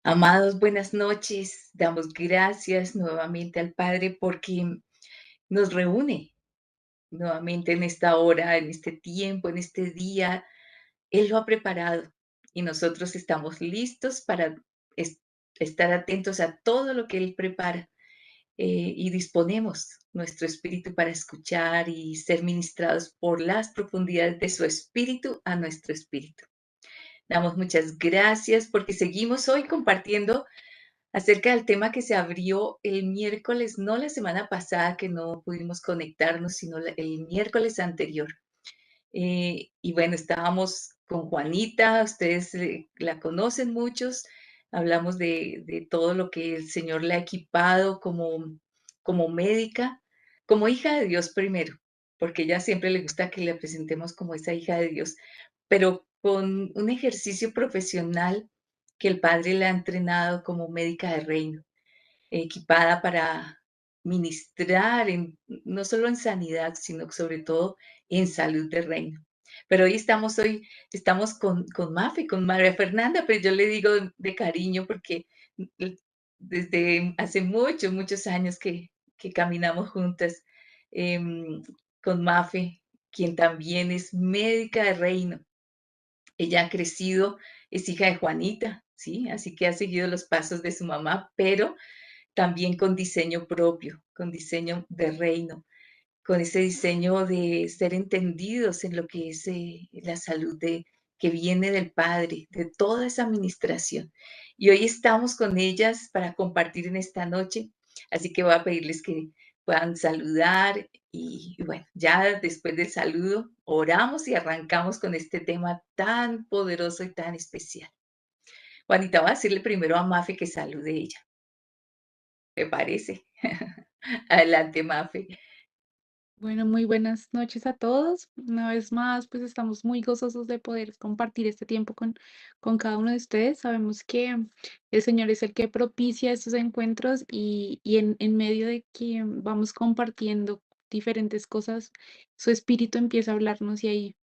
Amados, buenas noches. Damos gracias nuevamente al Padre porque nos reúne nuevamente en esta hora, en este tiempo, en este día. Él lo ha preparado y nosotros estamos listos para es- estar atentos a todo lo que Él prepara, y disponemos nuestro espíritu para escuchar y ser ministrados por las profundidades de su espíritu a nuestro espíritu. Damos muchas gracias porque seguimos hoy compartiendo acerca del tema que se abrió el miércoles, no la semana pasada que no pudimos conectarnos, sino el miércoles anterior. Y bueno, estábamos con Juanita, ustedes la conocen muchos, hablamos de todo lo que el Señor le ha equipado como médica, como hija de Dios primero, porque ella siempre le gusta que la presentemos como esa hija de Dios, pero con un ejercicio profesional que el Padre le ha entrenado como médica de reino, equipada para ministrar no solo en sanidad, sino sobre todo en salud de reino. Pero hoy estamos con Mafe, con María Fernanda, pero yo le digo de cariño porque desde hace muchos, muchos años que caminamos juntas, con Mafe, quien también es médica de reino. Ella ha crecido, es hija de Juanita, ¿sí? Así que ha seguido los pasos de su mamá, pero también con diseño propio, con diseño de reino, con ese diseño de ser entendidos en lo que es la salud que viene del Padre, de toda esa administración. Y hoy estamos con ellas para compartir en esta noche, así que voy a pedirles que puedan saludar y bueno, ya después del saludo oramos y arrancamos con este tema tan poderoso y tan especial. Juanita, voy a decirle primero a Mafe que salude ella. ¿Te parece? Adelante, Mafe. Bueno, muy buenas noches a todos. Una vez más, pues estamos muy gozosos de poder compartir este tiempo con cada uno de ustedes. Sabemos que el Señor es el que propicia estos encuentros y en medio de que vamos compartiendo diferentes cosas, su espíritu empieza a hablarnos y hay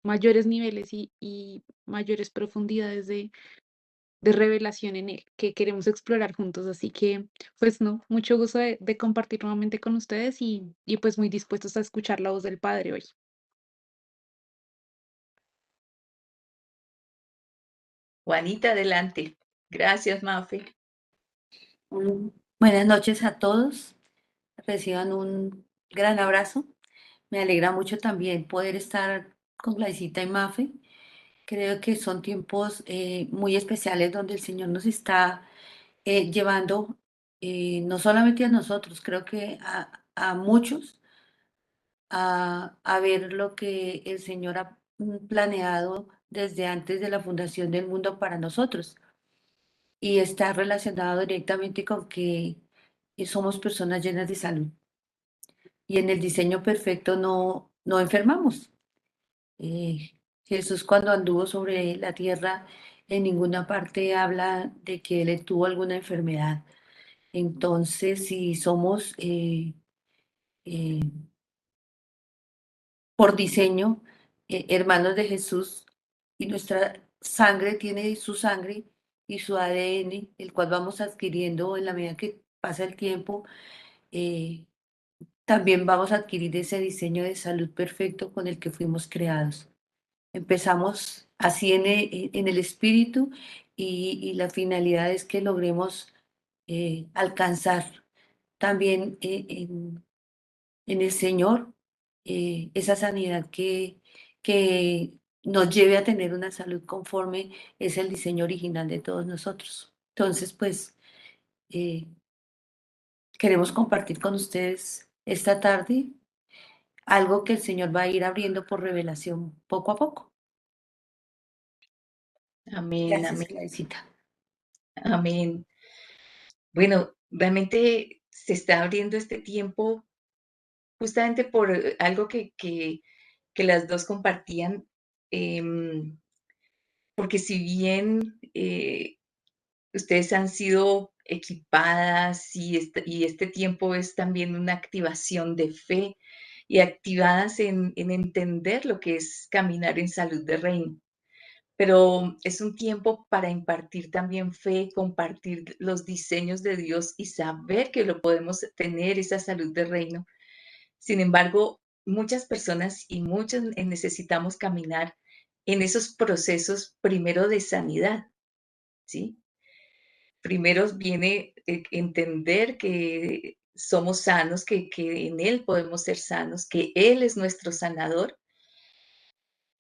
mayores niveles y mayores profundidades de revelación en él que queremos explorar juntos. Así que, pues no, mucho gusto de compartir nuevamente con ustedes y pues muy dispuestos a escuchar la voz del Padre hoy. Juanita, adelante. Gracias, Mafe. Mm, Buenas noches a todos. Reciban un gran abrazo. Me alegra mucho también poder estar con Gladysita y Mafe. Creo que son tiempos muy especiales donde el Señor nos está llevando, no solamente a nosotros, creo que a muchos, a ver lo que el Señor ha planeado desde antes de la fundación del mundo para nosotros. Y está relacionado directamente con que somos personas llenas de salud. Y en el diseño perfecto no enfermamos. Eh, Jesús cuando anduvo sobre la tierra, en ninguna parte habla de que él tuvo alguna enfermedad. Entonces, si somos eh, por diseño hermanos de Jesús y nuestra sangre tiene su sangre y su ADN, el cual vamos adquiriendo en la medida que pasa el tiempo, eh, también vamos a adquirir ese diseño de salud perfecto con el que fuimos creados. Empezamos así en el espíritu y la finalidad es que logremos alcanzar también en el Señor esa sanidad que nos lleve a tener una salud conforme es el diseño original de todos nosotros. Entonces, pues eh, queremos compartir con ustedes esta tarde algo que el Señor va a ir abriendo por revelación poco a poco. Amén, Gracias, amén, Clarecita. amén. Bueno, realmente se está abriendo este tiempo justamente por algo que las dos compartían, em, porque si bien ustedes han sido equipadas y este tiempo es también una activación de fe y activadas en entender lo que es caminar en salud de reino. pero es un tiempo para impartir también fe, compartir los diseños de Dios y saber que lo podemos tener, esa salud de reino. Sin embargo, muchas personas y muchos necesitamos caminar en esos procesos primero de sanidad, ¿sí? Primero viene entender que somos sanos, que en Él podemos ser sanos, que Él es nuestro sanador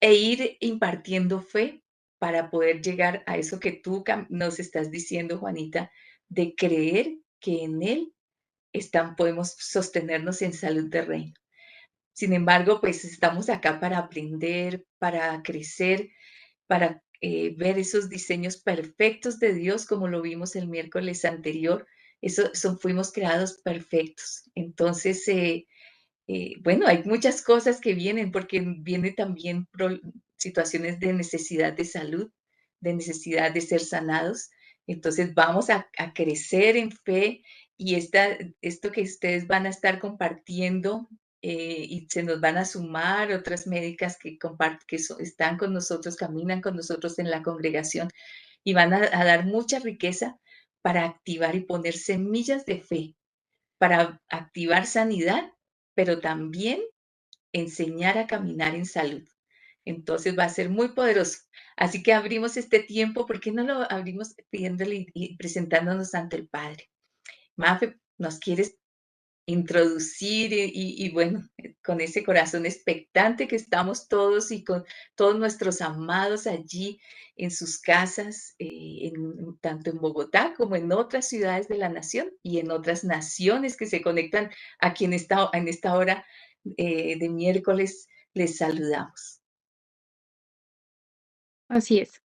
e ir impartiendo fe para poder llegar a eso que tú nos estás diciendo, Juanita, de creer que en Él podemos sostenernos en salud de reino. Sin embargo, pues estamos acá para aprender, para crecer, para ver esos diseños perfectos de Dios, como lo vimos el miércoles anterior. Fuimos creados perfectos. Entonces, bueno, hay muchas cosas que vienen, porque viene también situaciones de necesidad de salud, de necesidad de ser sanados. Entonces vamos a crecer en fe y esto que ustedes van a estar compartiendo y se nos van a sumar otras médicas que, están con nosotros, caminan con nosotros en la congregación y van a dar mucha riqueza para activar y poner semillas de fe, para activar sanidad, pero también enseñar a caminar en salud. Entonces va a ser muy poderoso. Así que abrimos este tiempo, ¿por qué no lo abrimos pidiéndole y presentándonos ante el Padre? Mafe, ¿nos quieres introducir bueno, con ese corazón expectante que estamos todos y con todos nuestros amados allí en sus casas, tanto en Bogotá como en otras ciudades de la nación y en otras naciones que se conectan aquí en esta hora de miércoles, les saludamos. Así es.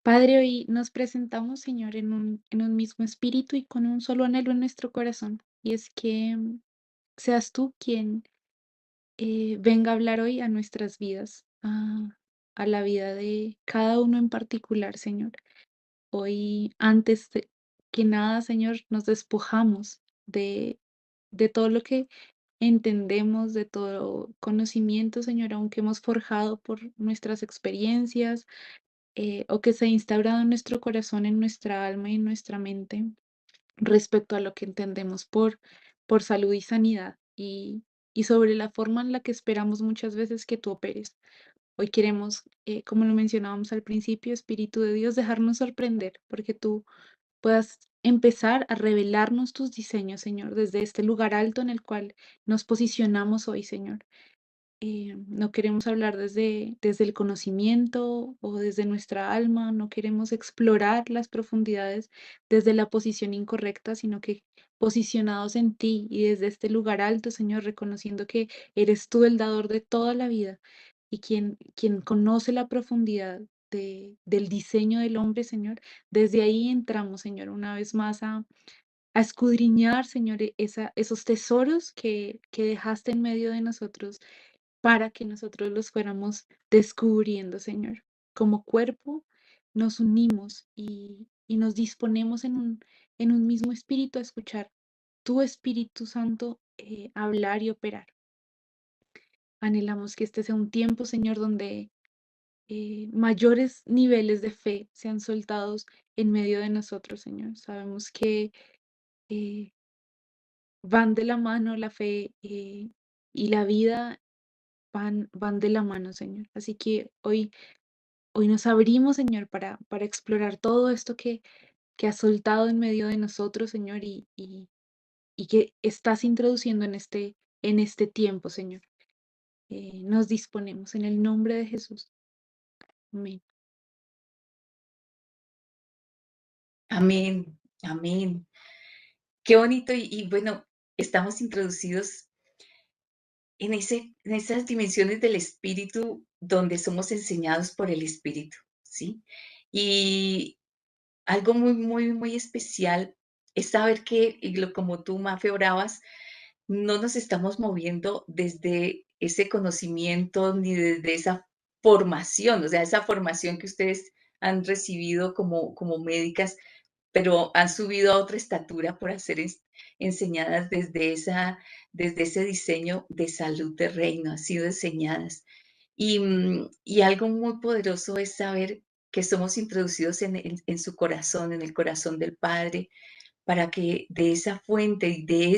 Padre, hoy nos presentamos, Señor, en un mismo espíritu y con un solo anhelo en nuestro corazón, y es que seas tú quien venga a hablar hoy a nuestras vidas, a la vida de cada uno en particular, Señor. Hoy, que nada, Señor, nos despojamos de todo lo que entendemos, de todo conocimiento, Señor, aunque hemos forjado por nuestras experiencias, o que se ha instaurado en nuestro corazón, en nuestra alma y en nuestra mente respecto a lo que entendemos por salud y sanidad y sobre la forma en la que esperamos muchas veces que tú operes. Hoy queremos, como lo mencionábamos al principio, Espíritu de Dios, dejarnos sorprender porque tú puedas empezar a revelarnos tus diseños, Señor, desde este lugar alto en el cual nos posicionamos hoy, Señor. No queremos hablar desde el conocimiento o desde nuestra alma, no queremos explorar las profundidades desde la posición incorrecta, sino que posicionados en ti y desde este lugar alto, Señor, reconociendo que eres tú el dador de toda la vida y quien conoce la profundidad del diseño del hombre, Señor, desde ahí entramos, Señor, una vez más a escudriñar, Señor, esos tesoros que dejaste en medio de nosotros para que nosotros los fuéramos descubriendo, Señor. Como cuerpo nos unimos y nos disponemos en un mismo espíritu a escuchar tu Espíritu Santo hablar y operar. Anhelamos que este sea un tiempo, Señor, donde mayores niveles de fe sean soltados en medio de nosotros, Señor. Sabemos que eh, van de la mano la fe y la vida van de la mano, Señor. Así que hoy nos abrimos, Señor, para explorar todo esto que has soltado en medio de nosotros, Señor, y que estás introduciendo en este tiempo, Señor. Nos disponemos en el nombre de Jesús. Amén. Amén, amén. Qué bonito y bueno, estamos introducidos en esas dimensiones del espíritu donde somos enseñados por el espíritu, ¿sí? Y algo muy, muy, muy especial es saber que, como tú, Mafe, orabas, no nos estamos moviendo desde ese conocimiento ni desde esa formación, o sea, esa formación que ustedes han recibido como médicas, pero han subido a otra estatura por ser enseñadas desde ese diseño de salud de reino, han sido enseñadas. Y algo muy poderoso es saber que somos introducidos en su corazón, en el corazón del Padre, para que de esa fuente y de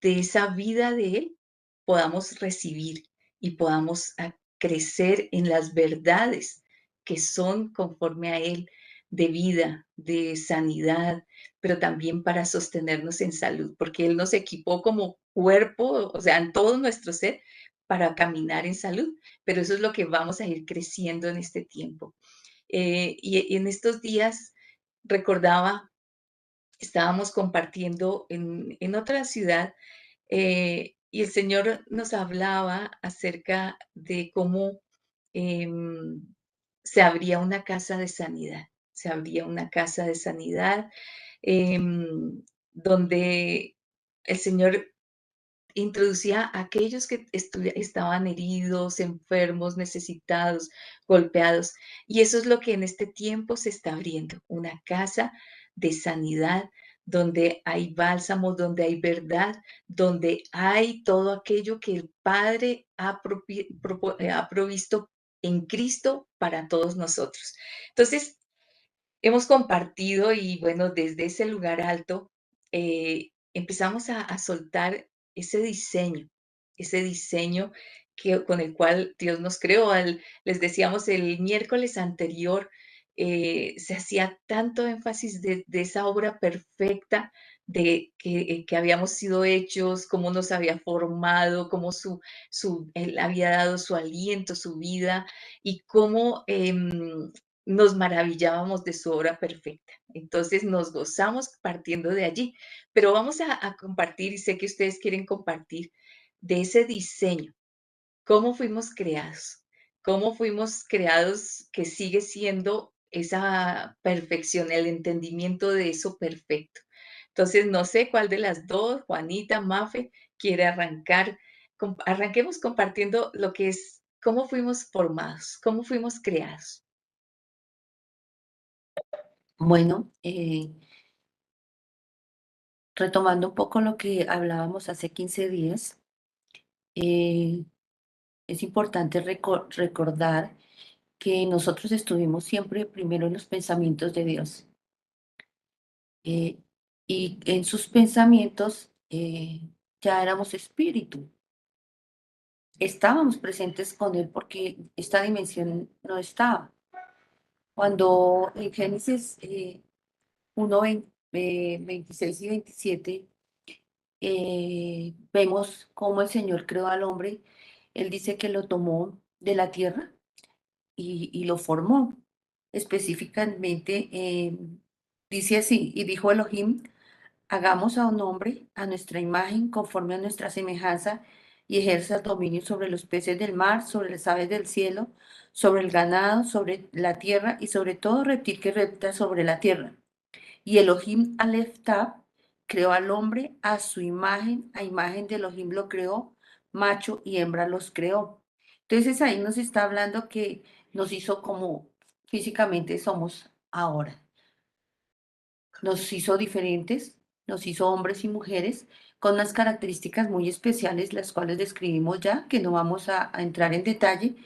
esa vida de Él podamos recibir y podamos crecer en las verdades que son conforme a Él, de vida, de sanidad, pero también para sostenernos en salud, porque Él nos equipó como cuerpo, o sea, en todo nuestro ser, para caminar en salud, pero eso es lo que vamos a ir creciendo en este tiempo. Y en estos días recordaba, estábamos compartiendo en otra ciudad, y el Señor nos hablaba acerca de cómo em, se abría una casa de sanidad, se abría una casa de sanidad, donde el Señor introducía a aquellos que estaban heridos, enfermos, necesitados, golpeados. Y eso es lo que en este tiempo se está abriendo, una casa de sanidad donde hay bálsamo, donde hay verdad, donde hay todo aquello que el Padre ha provisto en Cristo para todos nosotros. Entonces, hemos compartido y bueno, desde ese lugar alto empezamos a soltar ese diseño con el cual Dios nos creó. Les decíamos el miércoles anterior, se hacía tanto énfasis de esa obra perfecta de que habíamos sido hechos, cómo nos había formado, cómo Él había dado su aliento, su vida y cómo nos maravillábamos de su obra perfecta. Entonces nos gozamos partiendo de allí, pero vamos a compartir, y sé que ustedes quieren compartir, de ese diseño, cómo fuimos creados que sigue siendo esa perfección, el entendimiento de eso perfecto. Entonces, no sé cuál de las dos, Juanita, Mafe, quiere arrancar. Arranquemos compartiendo lo que es, cómo fuimos formados, cómo fuimos creados. Bueno, retomando un poco lo que hablábamos hace 15 días, eh, es importante recordar que nosotros estuvimos siempre primero en los pensamientos de Dios. eh, y en sus pensamientos ya éramos espíritu. Estábamos presentes con Él porque esta dimensión no estaba. Cuando en Génesis 1, 26 y 27 vemos cómo el Señor creó al hombre, Él dice que lo tomó de la tierra y lo formó. Específicamente, dice así, y dijo Elohim, hagamos a un hombre a nuestra imagen, conforme a nuestra semejanza, y ejerza dominio sobre los peces del mar, sobre las aves del cielo, sobre el ganado, sobre la tierra y sobre todo reptil que repta sobre la tierra. Y Elohim Aleph Tab creó al hombre a su imagen, a imagen de Elohim lo creó, macho y hembra los creó. Entonces ahí nos está hablando que nos hizo como físicamente somos ahora. Nos hizo diferentes, nos hizo hombres y mujeres con unas características muy especiales, las cuales describimos ya, que no vamos a entrar en detalle,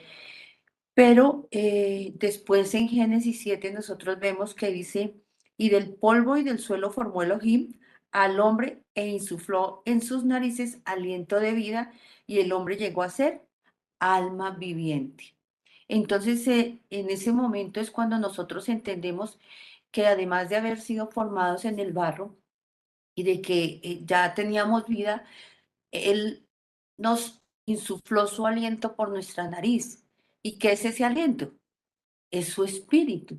pero después en Génesis 7 nosotros vemos que dice, y del polvo y del suelo formó Elohim al hombre e insufló en sus narices aliento de vida, y el hombre llegó a ser alma viviente. Entonces, en ese momento es cuando nosotros entendemos que además de haber sido formados en el barro y de que ya teníamos vida, Él nos insufló su aliento por nuestra nariz. ¿Y qué es ese aliento? Es su espíritu.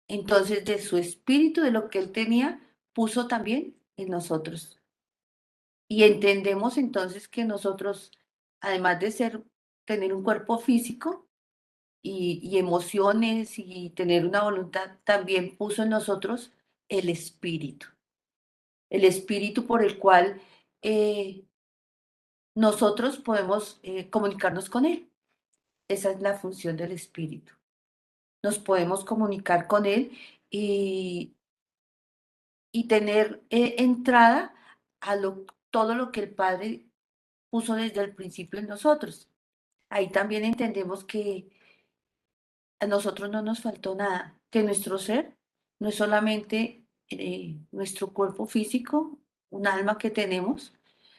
Entonces, de su espíritu, de lo que Él tenía, puso también en nosotros. Y entendemos entonces que nosotros, además de tener un cuerpo físico, y emociones y tener una voluntad, también puso en nosotros el espíritu por el cual nosotros podemos comunicarnos con Él. Esa es la función del espíritu. Nos podemos comunicar con Él y, y tener entrada a todo lo que el Padre puso desde el principio en nosotros. ahí también entendemos que a nosotros no nos faltó nada, que nuestro ser no es solamente nuestro cuerpo físico, un alma que tenemos,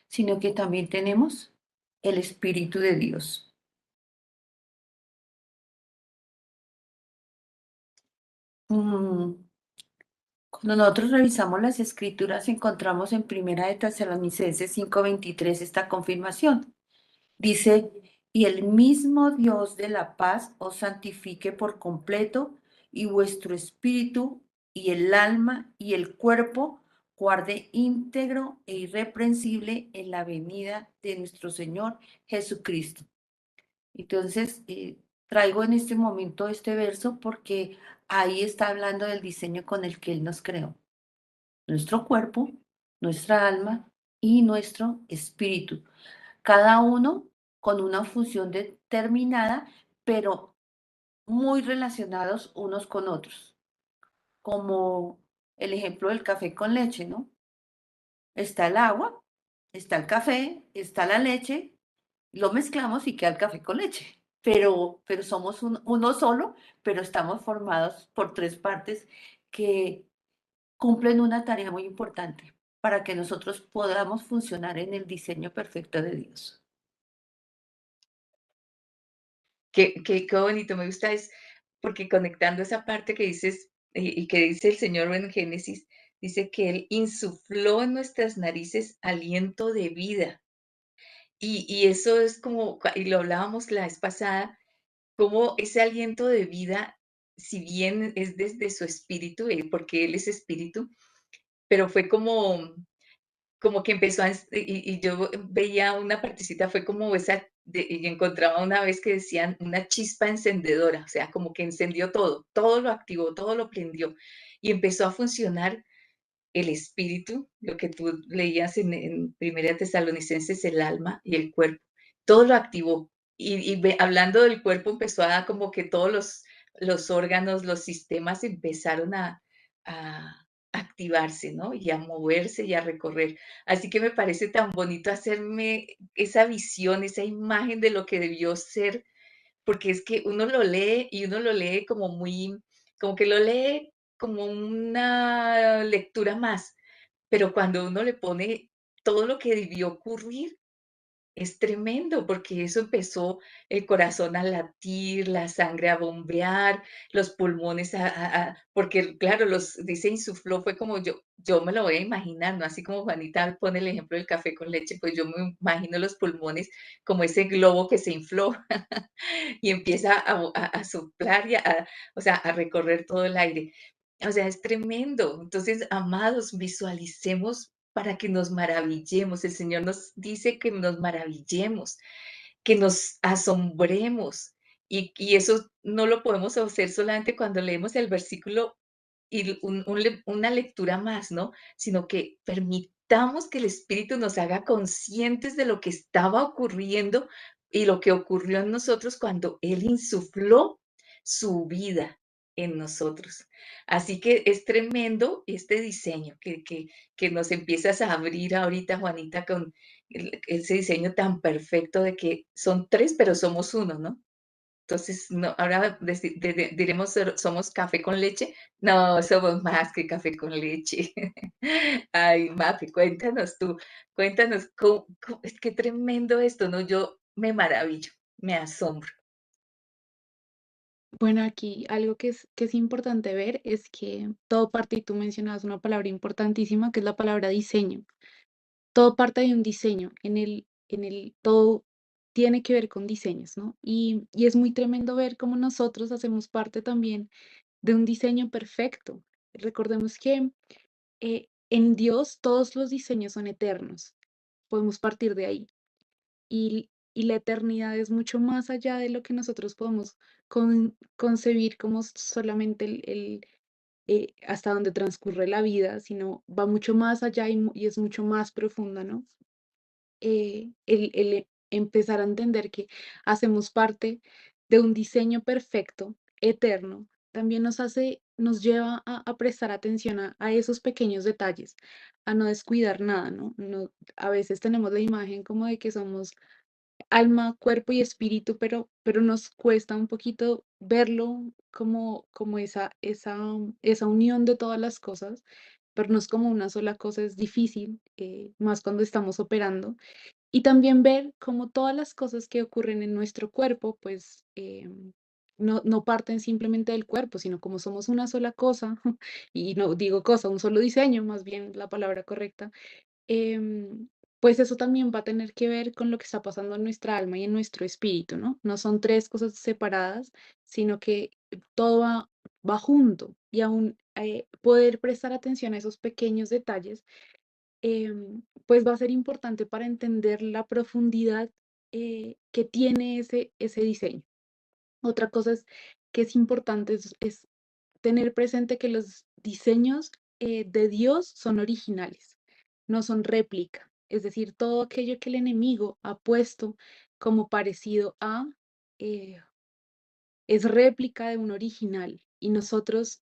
sino que también tenemos el Espíritu de Dios. Mm, Cuando nosotros revisamos las escrituras, encontramos en Primera de Tesalonicenses 5:23 esta confirmación. Dice, y el mismo Dios de la paz os santifique por completo, y vuestro espíritu y el alma y el cuerpo guarde íntegro e irreprensible en la venida de nuestro Señor Jesucristo. Entonces, traigo en este momento este verso porque ahí está hablando del diseño con el que Él nos creó. Nuestro cuerpo, nuestra alma y nuestro espíritu, cada uno con una función determinada, pero muy relacionados unos con otros, como el ejemplo del café con leche, ¿no? Está el agua, está el café, está la leche, lo mezclamos y queda el café con leche. Pero somos uno solo, pero estamos formados por tres partes que cumplen una tarea muy importante para que nosotros podamos funcionar en el diseño perfecto de Dios. Qué bonito, me gusta es porque conectando esa parte que dices, y que dice el Señor en Génesis, dice que Él insufló en nuestras narices aliento de vida. Y eso es como, y lo hablábamos la vez pasada, como ese aliento de vida, si bien es desde su espíritu, porque Él es espíritu, pero fue como que empezó y yo veía una partecita, fue como esa, y encontraba una vez que decían una chispa encendedora, o sea, como que encendió todo, todo lo activó, todo lo prendió y empezó a funcionar el espíritu, lo que tú leías en Primera Tesalonicenses, el alma y el cuerpo, todo lo activó. Hablando del cuerpo, empezó a dar como que todos los órganos, los sistemas empezaron a activarse, ¿no? Y a moverse y a recorrer. Así que me parece tan bonito hacerme esa visión, esa imagen de lo que debió ser, porque es que uno lo lee y uno lo lee como muy, como que lo lee como una lectura más, pero cuando uno le pone todo lo que debió ocurrir, es tremendo, porque eso empezó el corazón a latir, la sangre a bombear, los pulmones porque claro, dice insufló, fue como yo me lo voy a imaginar, ¿no? Así como Juanita pone el ejemplo del café con leche, pues yo me imagino los pulmones como ese globo que se infló y empieza a soplar o sea, a recorrer todo el aire. O sea, es tremendo. Entonces, amados, visualicemos para que nos maravillemos. El Señor nos dice que nos maravillemos, que nos asombremos. Y eso no lo podemos hacer solamente cuando leemos el versículo y una lectura más, ¿no? Sino que permitamos que el Espíritu nos haga conscientes de lo que estaba ocurriendo y lo que ocurrió en nosotros cuando Él insufló su vida en nosotros. Así que es tremendo este diseño que nos empiezas a abrir ahorita, Juanita, con ese diseño tan perfecto de que son tres, pero somos uno, ¿no? Entonces, no, ahora diremos, somos café con leche. No, somos más que café con leche. Ay, Mafe, cuéntanos tú, cuéntanos, es que tremendo esto, ¿no? Yo me maravillo, me asombro. Bueno, aquí algo que es importante ver es que todo parte, y tú mencionabas una palabra importantísima, que es la palabra diseño. Todo parte de un diseño, todo tiene que ver con diseños, ¿no? Y es muy tremendo ver cómo nosotros hacemos parte también de un diseño perfecto. Recordemos que en Dios todos los diseños son eternos, podemos partir de ahí. Y la eternidad es mucho más allá de lo que nosotros podemos concebir como solamente hasta donde transcurre la vida, sino va mucho más allá y es mucho más profunda, ¿no? El empezar a entender que hacemos parte de un diseño perfecto, eterno, también nos lleva a prestar atención a esos pequeños detalles, a no descuidar nada, ¿no? A veces tenemos la imagen como de que somos alma, cuerpo y espíritu, pero nos cuesta un poquito verlo como esa unión de todas las cosas, vernos como una sola cosa es difícil, más cuando estamos operando. Y también ver cómo todas las cosas que ocurren en nuestro cuerpo, pues no parten simplemente del cuerpo, sino como somos una sola cosa, y no digo cosa, un solo diseño, más bien la palabra correcta, em, pues eso también va a tener que ver con lo que está pasando en nuestra alma y en nuestro espíritu, ¿no? No son tres cosas separadas, sino que todo va junto y aún poder prestar atención a esos pequeños detalles pues va a ser importante para entender la profundidad que tiene ese diseño. Otra cosa que es importante es tener presente que los diseños de Dios son originales, no son réplica. Es decir, todo aquello que el enemigo ha puesto como parecido a, eh, es réplica de un original y nosotros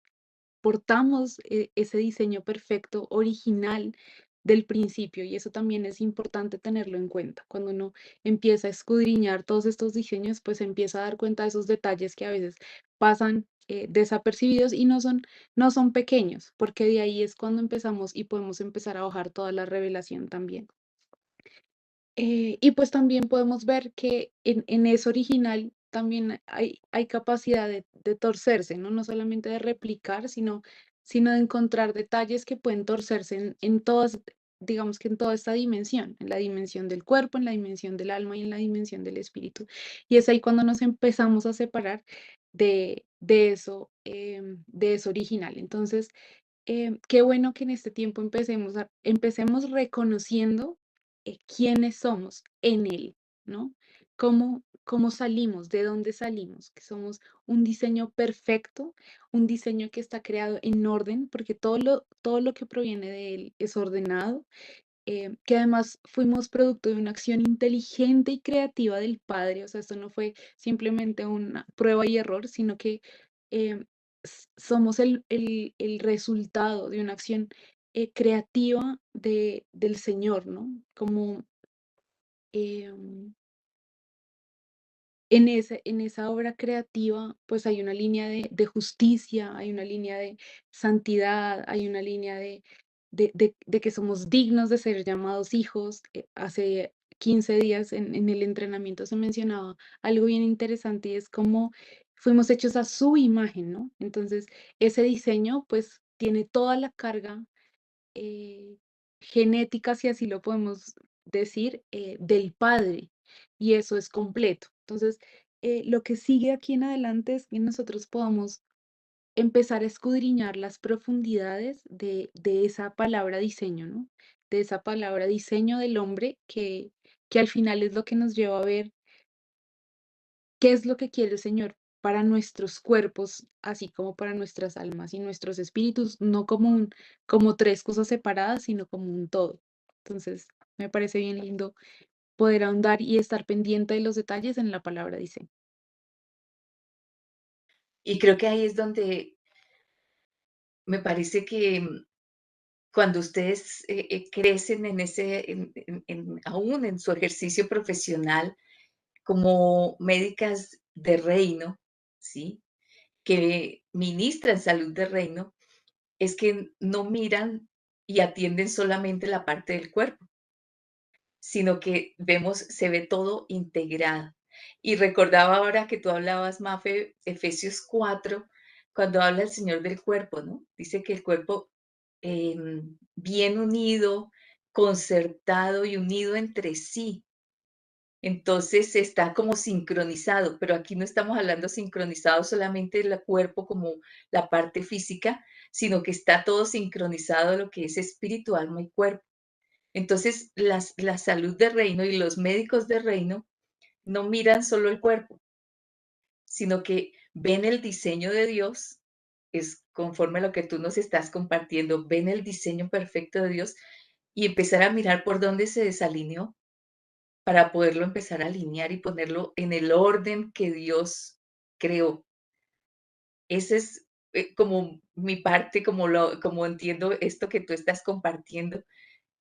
portamos ese diseño perfecto, original del principio, y eso también es importante tenerlo en cuenta. Cuando uno empieza a escudriñar todos estos diseños, pues se empieza a dar cuenta de esos detalles que a veces pasan desapercibidos y no son pequeños, porque de ahí es cuando empezamos y podemos empezar a bajar toda la revelación también. Y pues también podemos ver que en ese original también hay capacidad de torcerse, ¿no? No solamente de replicar, sino de encontrar detalles que pueden torcerse en todas, digamos que en toda esta dimensión, en la dimensión del cuerpo, en la dimensión del alma y en la dimensión del espíritu. Y es ahí cuando nos empezamos a separar de eso original. Entonces, qué bueno que en este tiempo empecemos reconociendo quiénes somos en Él, ¿no? Cómo salimos, de dónde salimos, que somos un diseño perfecto, un diseño que está creado en orden, porque todo lo que proviene de Él es ordenado, que además fuimos producto de una acción inteligente y creativa del Padre, o sea, esto no fue simplemente una prueba y error, sino que em, somos el resultado de una acción creativa del Señor, ¿no? Como em, en esa obra creativa, pues hay una línea de justicia, hay una línea de santidad, hay una línea de que somos dignos de ser llamados hijos. Hace 15 días en el entrenamiento se mencionaba algo bien interesante y es cómo fuimos hechos a su imagen, ¿no? Entonces, ese diseño, pues, tiene toda la carga eh, genética, si así lo podemos decir, del padre, y eso es completo. Entonces, lo que sigue aquí en adelante es que nosotros podamos empezar a escudriñar las profundidades de esa palabra diseño, ¿no? De esa palabra diseño del hombre que al final es lo que nos lleva a ver qué es lo que quiere el Señor para nuestros cuerpos, así como para nuestras almas y nuestros espíritus, no como tres cosas separadas, sino como un todo. Entonces, me parece bien lindo poder ahondar y estar pendiente de los detalles en la palabra diseño. Y creo que ahí es donde me parece que cuando ustedes crecen en aún en su ejercicio profesional como médicas de reino, ¿sí? Que ministran salud de reino, es que no miran y atienden solamente la parte del cuerpo, sino que se ve todo integrado. Y recordaba ahora que tú hablabas, Mafe, Efesios 4, cuando habla el Señor del cuerpo, ¿no? Dice que el cuerpo bien unido, concertado y unido entre sí. Entonces está como sincronizado, pero aquí no estamos hablando sincronizado solamente del cuerpo como la parte física, sino que está todo sincronizado lo que es espíritu, alma y cuerpo. Entonces, la salud de reino y los médicos de reino no miran solo el cuerpo, sino que ven el diseño de Dios, es conforme a lo que tú nos estás compartiendo, ven el diseño perfecto de Dios y empezar a mirar por dónde se desalineó para poderlo empezar a alinear y ponerlo en el orden que Dios creó. Ese es como mi parte, como entiendo esto que tú estás compartiendo.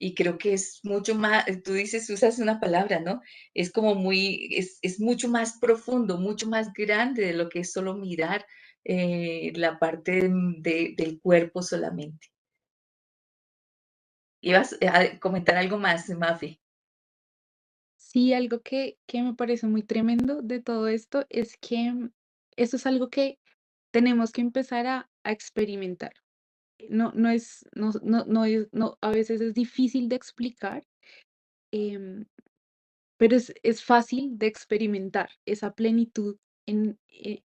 Y creo que es mucho más, tú dices, usas una palabra, ¿no? Es como muy, es mucho más profundo, mucho más grande de lo que es solo mirar la parte del cuerpo solamente. ¿Ibas a comentar algo más, Mafe? Sí, algo que me parece muy tremendo de todo esto es que eso es algo que tenemos que empezar a experimentar. No es, no, a veces es difícil de explicar, em, pero es fácil de experimentar esa plenitud en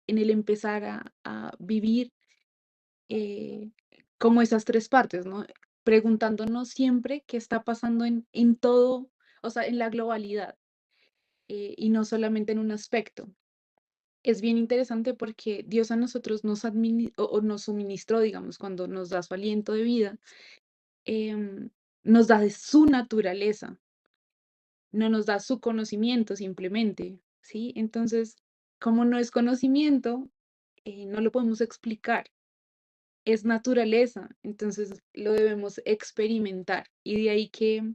el empezar a vivir eh, como esas tres partes, ¿no? Preguntándonos siempre qué está pasando en todo, o sea, en la globalidad, y no solamente en un aspecto. Es bien interesante porque Dios a nosotros o nos suministró, digamos, cuando nos da su aliento de vida, em, nos da de su naturaleza, no nos da su conocimiento simplemente, ¿sí? Entonces, como no es conocimiento, no lo podemos explicar, es naturaleza, entonces lo debemos experimentar. Y de ahí que,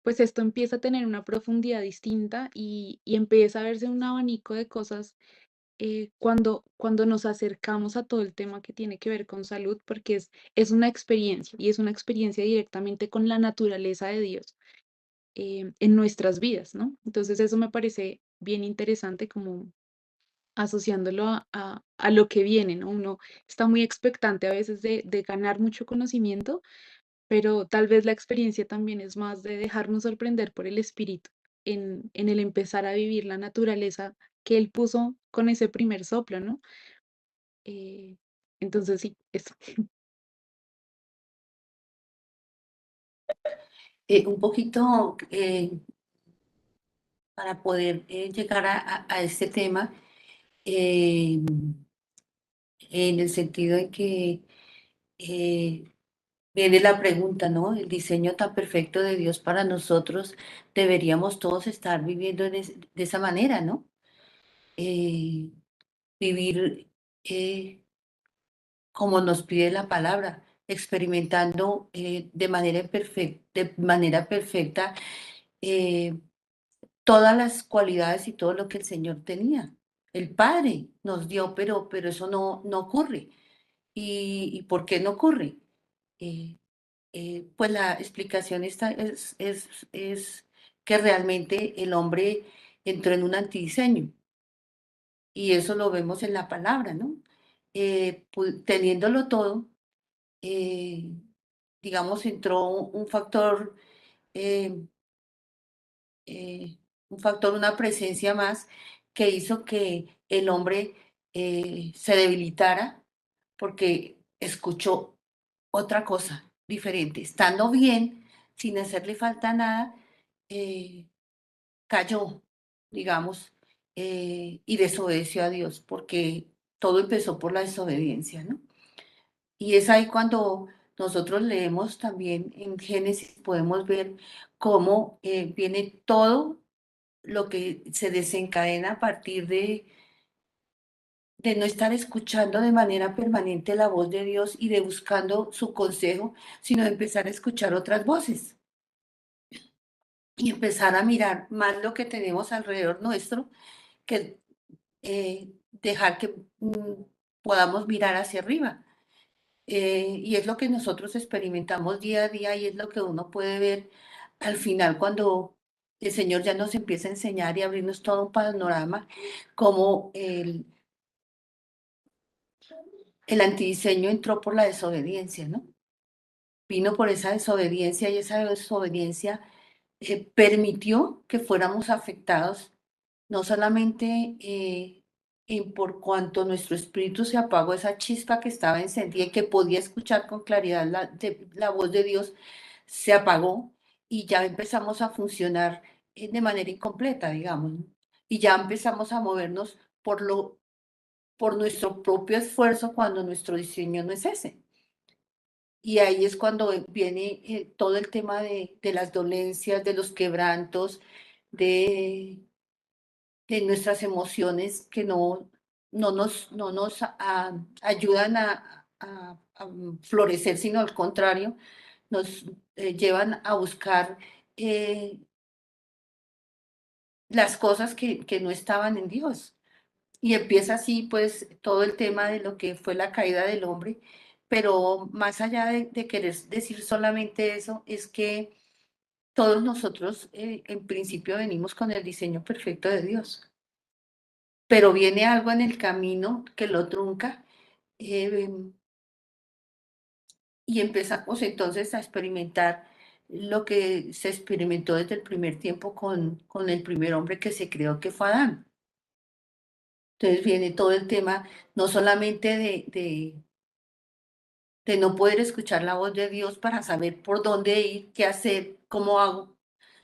pues esto empieza a tener una profundidad distinta y empieza a verse un abanico de cosas cuando nos acercamos a todo el tema que tiene que ver con salud, porque es una experiencia y es una experiencia directamente con la naturaleza de Dios en nuestras vidas, ¿no? Entonces eso me parece bien interesante como asociándolo a lo que viene, ¿no? Uno está muy expectante a veces de ganar mucho conocimiento, pero tal vez la experiencia también es más de dejarnos sorprender por el espíritu en el empezar a vivir la naturaleza que él puso con ese primer soplo, ¿no? Eh, entonces sí, eso. Un poquito para poder llegar a este tema, eh, en el sentido en que eh, viene la pregunta, ¿no? El diseño tan perfecto de Dios para nosotros, deberíamos todos estar viviendo de esa manera, ¿no? Eh, vivir como nos pide la palabra, experimentando de manera perfecta eh, todas las cualidades y todo lo que el Señor tenía. El Padre nos dio, pero eso no ocurre. ¿Y por qué no ocurre? Eh, pues la explicación es que realmente el hombre entró en un antidiseño y eso lo vemos en la palabra, ¿no? Teniéndolo todo, eh, digamos, entró eh, eh, un factor, una presencia más que hizo que el hombre se debilitara porque escuchó otra cosa diferente. Estando bien, sin hacerle falta nada, eh, cayó, digamos, y desobedeció a Dios, porque todo empezó por la desobediencia, ¿no? Y es ahí cuando nosotros leemos también en Génesis, podemos ver cómo viene todo lo que se desencadena a partir de no estar escuchando de manera permanente la voz de Dios y de buscando su consejo, sino de empezar a escuchar otras voces y empezar a mirar más lo que tenemos alrededor nuestro que dejar que podamos mirar hacia arriba. Y es lo que nosotros experimentamos día a día y es lo que uno puede ver al final cuando el Señor ya nos empieza a enseñar y abrirnos todo un panorama, como el antidiseño entró por la desobediencia, ¿no? Vino por esa desobediencia y esa desobediencia permitió que fuéramos afectados, no solamente en por cuanto nuestro espíritu se apagó, esa chispa que estaba encendida y que podía escuchar con claridad la voz de Dios, se apagó y ya empezamos a funcionar de manera incompleta, digamos, ¿no? Y ya empezamos a movernos por nuestro propio esfuerzo cuando nuestro diseño no es ese. Y ahí es cuando viene todo el tema de las dolencias, de los quebrantos, de, de nuestras emociones que no nos ayudan a florecer, sino al contrario, nos llevan a buscar las cosas que no estaban en Dios. Y empieza así, pues, todo el tema de lo que fue la caída del hombre, pero más allá de querer decir solamente eso, es que todos nosotros, en principio, venimos con el diseño perfecto de Dios, pero viene algo en el camino que lo trunca, eh, y empezamos entonces a experimentar lo que se experimentó desde el primer tiempo con el primer hombre que se creó, que fue Adán. Entonces viene todo el tema, no solamente de no poder escuchar la voz de Dios para saber por dónde ir, qué hacer, cómo hago,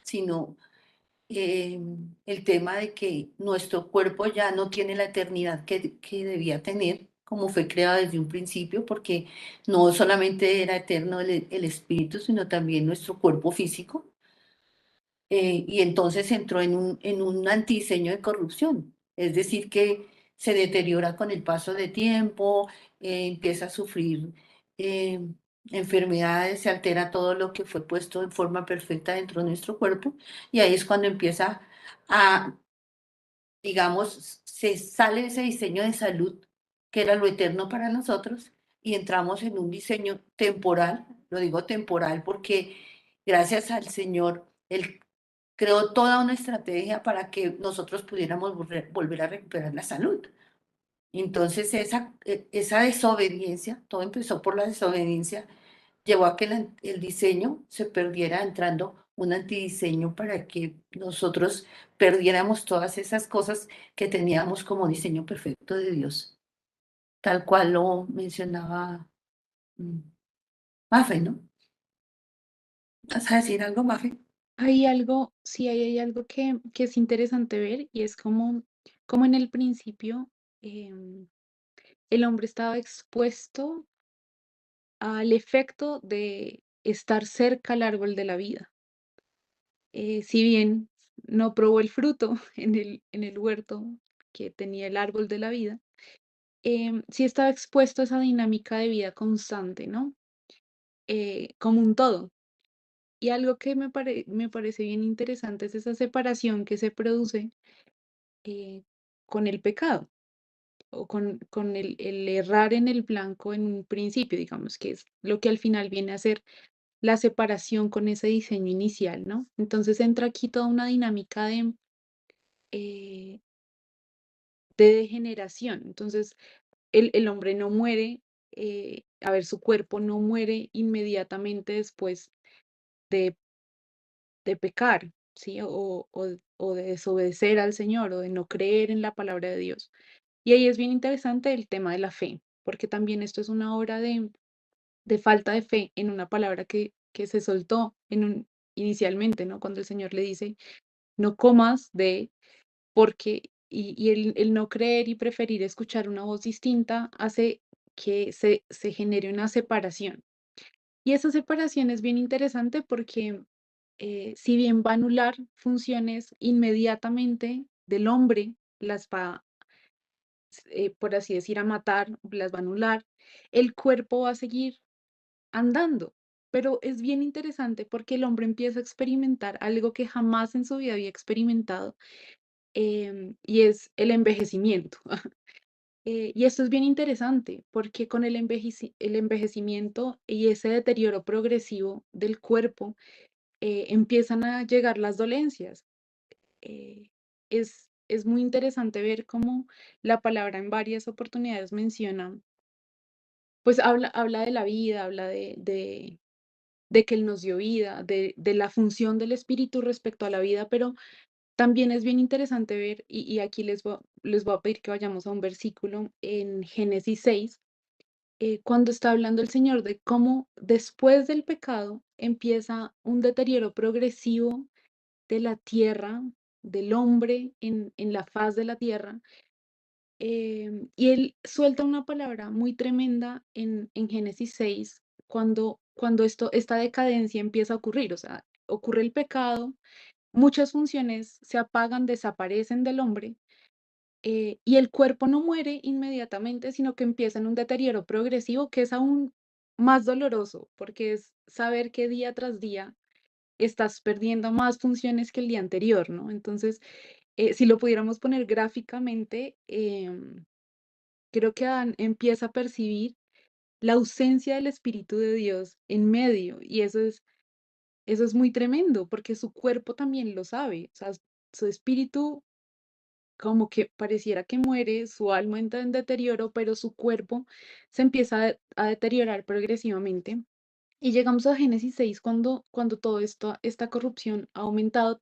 sino el tema de que nuestro cuerpo ya no tiene la eternidad que debía tener, como fue creado desde un principio, porque no solamente era eterno el espíritu, sino también nuestro cuerpo físico. Y entonces entró en un antidiseño de corrupción, es decir, que se deteriora con el paso de tiempo, empieza a sufrir eh, enfermedades, se altera todo lo que fue puesto en forma perfecta dentro de nuestro cuerpo, y ahí es cuando empieza a, digamos, se sale ese diseño de salud, que era lo eterno para nosotros, y entramos en un diseño temporal, lo digo temporal porque gracias al Señor, Él creó toda una estrategia para que nosotros pudiéramos volver a recuperar la salud. Entonces, esa desobediencia, todo empezó por la desobediencia, llevó a que el diseño se perdiera, entrando un antidiseño para que nosotros perdiéramos todas esas cosas que teníamos como diseño perfecto de Dios, tal cual lo mencionaba mm, Mafe, ¿no? ¿Vas a decir algo, Mafe? Hay algo, sí, hay algo que es interesante ver y es como en el principio em, el hombre estaba expuesto al efecto de estar cerca al árbol de la vida. Si bien no probó el fruto en el huerto que tenía el árbol de la vida, sí estaba expuesto a esa dinámica de vida constante, ¿no? Como un todo. Y algo que me parece bien interesante es esa separación que se produce eh, con el pecado o con el errar en el blanco en un principio, digamos, que es lo que al final viene a ser la separación con ese diseño inicial, ¿no? Entonces entra aquí toda una dinámica eh, de degeneración. Entonces el hombre no muere, a ver, su cuerpo no muere inmediatamente después de, de pecar, ¿sí? O de desobedecer al Señor o de no creer en la palabra de Dios. Y ahí es bien interesante el tema de la fe, porque también esto es una obra de falta de fe en una palabra que se soltó inicialmente, ¿no? Cuando el Señor le dice, no comas de, porque, y el no creer y preferir escuchar una voz distinta hace que se genere una separación. Y esa separación es bien interesante porque si bien va a anular funciones inmediatamente del hombre, las va por así decir, a matar, las va a anular, el cuerpo va a seguir andando. Pero es bien interesante porque el hombre empieza a experimentar algo que jamás en su vida había experimentado, y es el envejecimiento. Y esto es bien interesante porque con el envejecimiento y ese deterioro progresivo del cuerpo, empiezan a llegar las dolencias. Es muy interesante ver cómo la palabra en varias oportunidades menciona, pues habla de la vida, habla de que Él nos dio vida, de la función del espíritu respecto a la vida, pero también es bien interesante ver, y aquí les voy a pedir que vayamos a un versículo en Génesis 6, cuando está hablando el Señor de cómo después del pecado empieza un deterioro progresivo de la tierra, del hombre en la faz de la tierra. Y él suelta una palabra muy tremenda en Génesis 6, cuando esta decadencia empieza a ocurrir, o sea, ocurre el pecado, muchas funciones se apagan, desaparecen del hombre, y el cuerpo no muere inmediatamente, sino que empieza en un deterioro progresivo que es aún más doloroso, porque es saber que día tras día estás perdiendo más funciones que el día anterior, ¿no? Entonces, si lo pudiéramos poner gráficamente, creo que Adán empieza a percibir la ausencia del Espíritu de Dios en medio, y eso es muy tremendo, porque su cuerpo también lo sabe, o sea, su espíritu como que pareciera que muere, su alma entra en deterioro, pero su cuerpo se empieza a deteriorar progresivamente. Y llegamos a Génesis 6 cuando todo esto, esta corrupción ha aumentado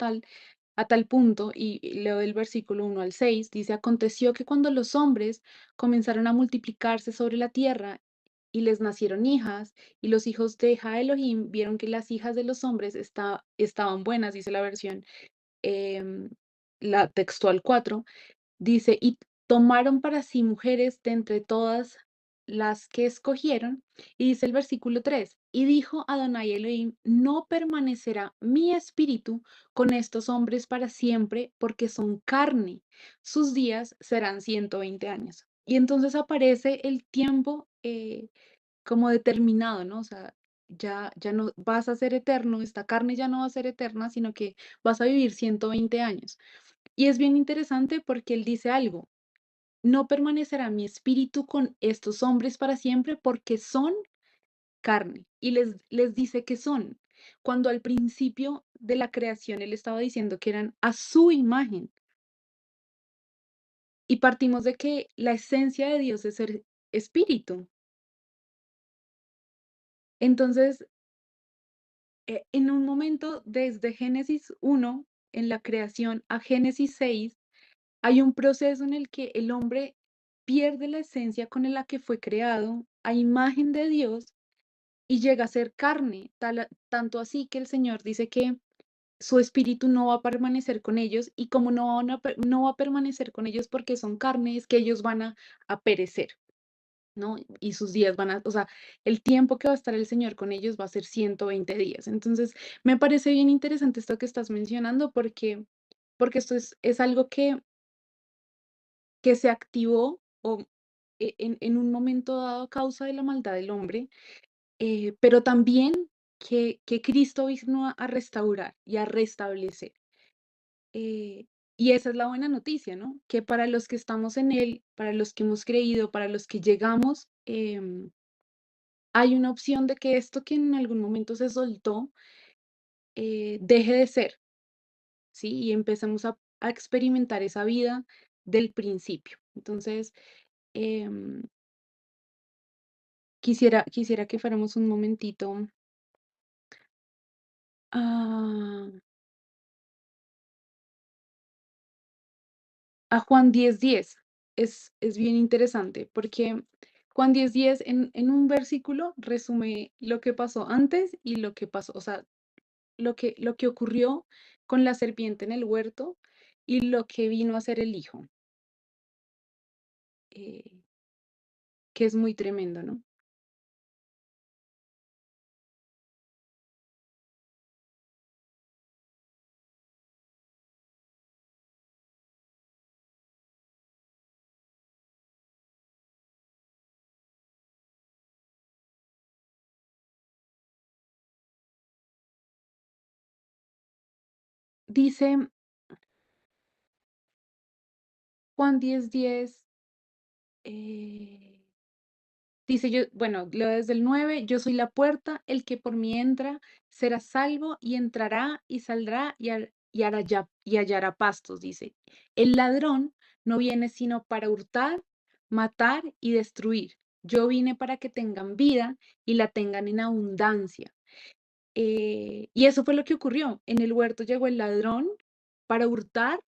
a tal punto, y leo del versículo 1 al 6 dice, aconteció que cuando los hombres comenzaron a multiplicarse sobre la tierra y les nacieron hijas, y los hijos de Elohim vieron que las hijas de los hombres estaban buenas, dice la versión, em, la textual 4 dice, y tomaron para sí mujeres de entre todas las que escogieron. Y dice el versículo 3, y dijo Adonai Elohim, no permanecerá mi espíritu con estos hombres para siempre, porque son carne. Sus días serán 120 años. Y entonces aparece el tiempo como determinado, ¿no? O sea, ya no vas a ser eterno, esta carne ya no va a ser eterna, sino que vas a vivir 120 años. Y es bien interesante porque él dice algo, no permanecerá mi espíritu con estos hombres para siempre porque son carne. Y les dice que son, cuando al principio de la creación él estaba diciendo que eran a su imagen. Y partimos de que la esencia de Dios es ser espíritu. Entonces, en un momento desde Génesis 1, en la creación, a Génesis 6, hay un proceso en el que el hombre pierde la esencia con la que fue creado a imagen de Dios y llega a ser carne, tanto así que el Señor dice que su espíritu no va a permanecer con ellos, y como no va a permanecer con ellos porque son carne, es que ellos van a perecer, ¿no? Y sus días o sea, el tiempo que va a estar el Señor con ellos va a ser 120 días. Entonces, me parece bien interesante esto que estás mencionando porque esto es algo que se activó en un momento dado a causa de la maldad del hombre, pero también que Cristo vino a restaurar y a restablecer. Y esa es la buena noticia, ¿no? Que para los que estamos en Él, para los que hemos creído, para los que llegamos, hay una opción de que esto que en algún momento se soltó, deje de ser, ¿sí? Y empecemos a experimentar esa vida del principio. Entonces, em, quisiera que fuéramos un momentito a, a Juan 10:10. Es bien interesante porque Juan 10:10 en un versículo resume lo que pasó antes y lo que pasó, o sea, lo que ocurrió con la serpiente en el huerto y lo que vino a hacer el hijo, eh, que es muy tremendo, ¿no? Dice Juan 10:10, eh, dice yo, bueno, leo desde el 9, yo soy la puerta, el que por mí entra será salvo y entrará y saldrá y hallará pastos, dice. El ladrón no viene sino para hurtar, matar y destruir. Yo vine para que tengan vida y la tengan en abundancia. Y eso fue lo que ocurrió. En el huerto llegó el ladrón para hurtar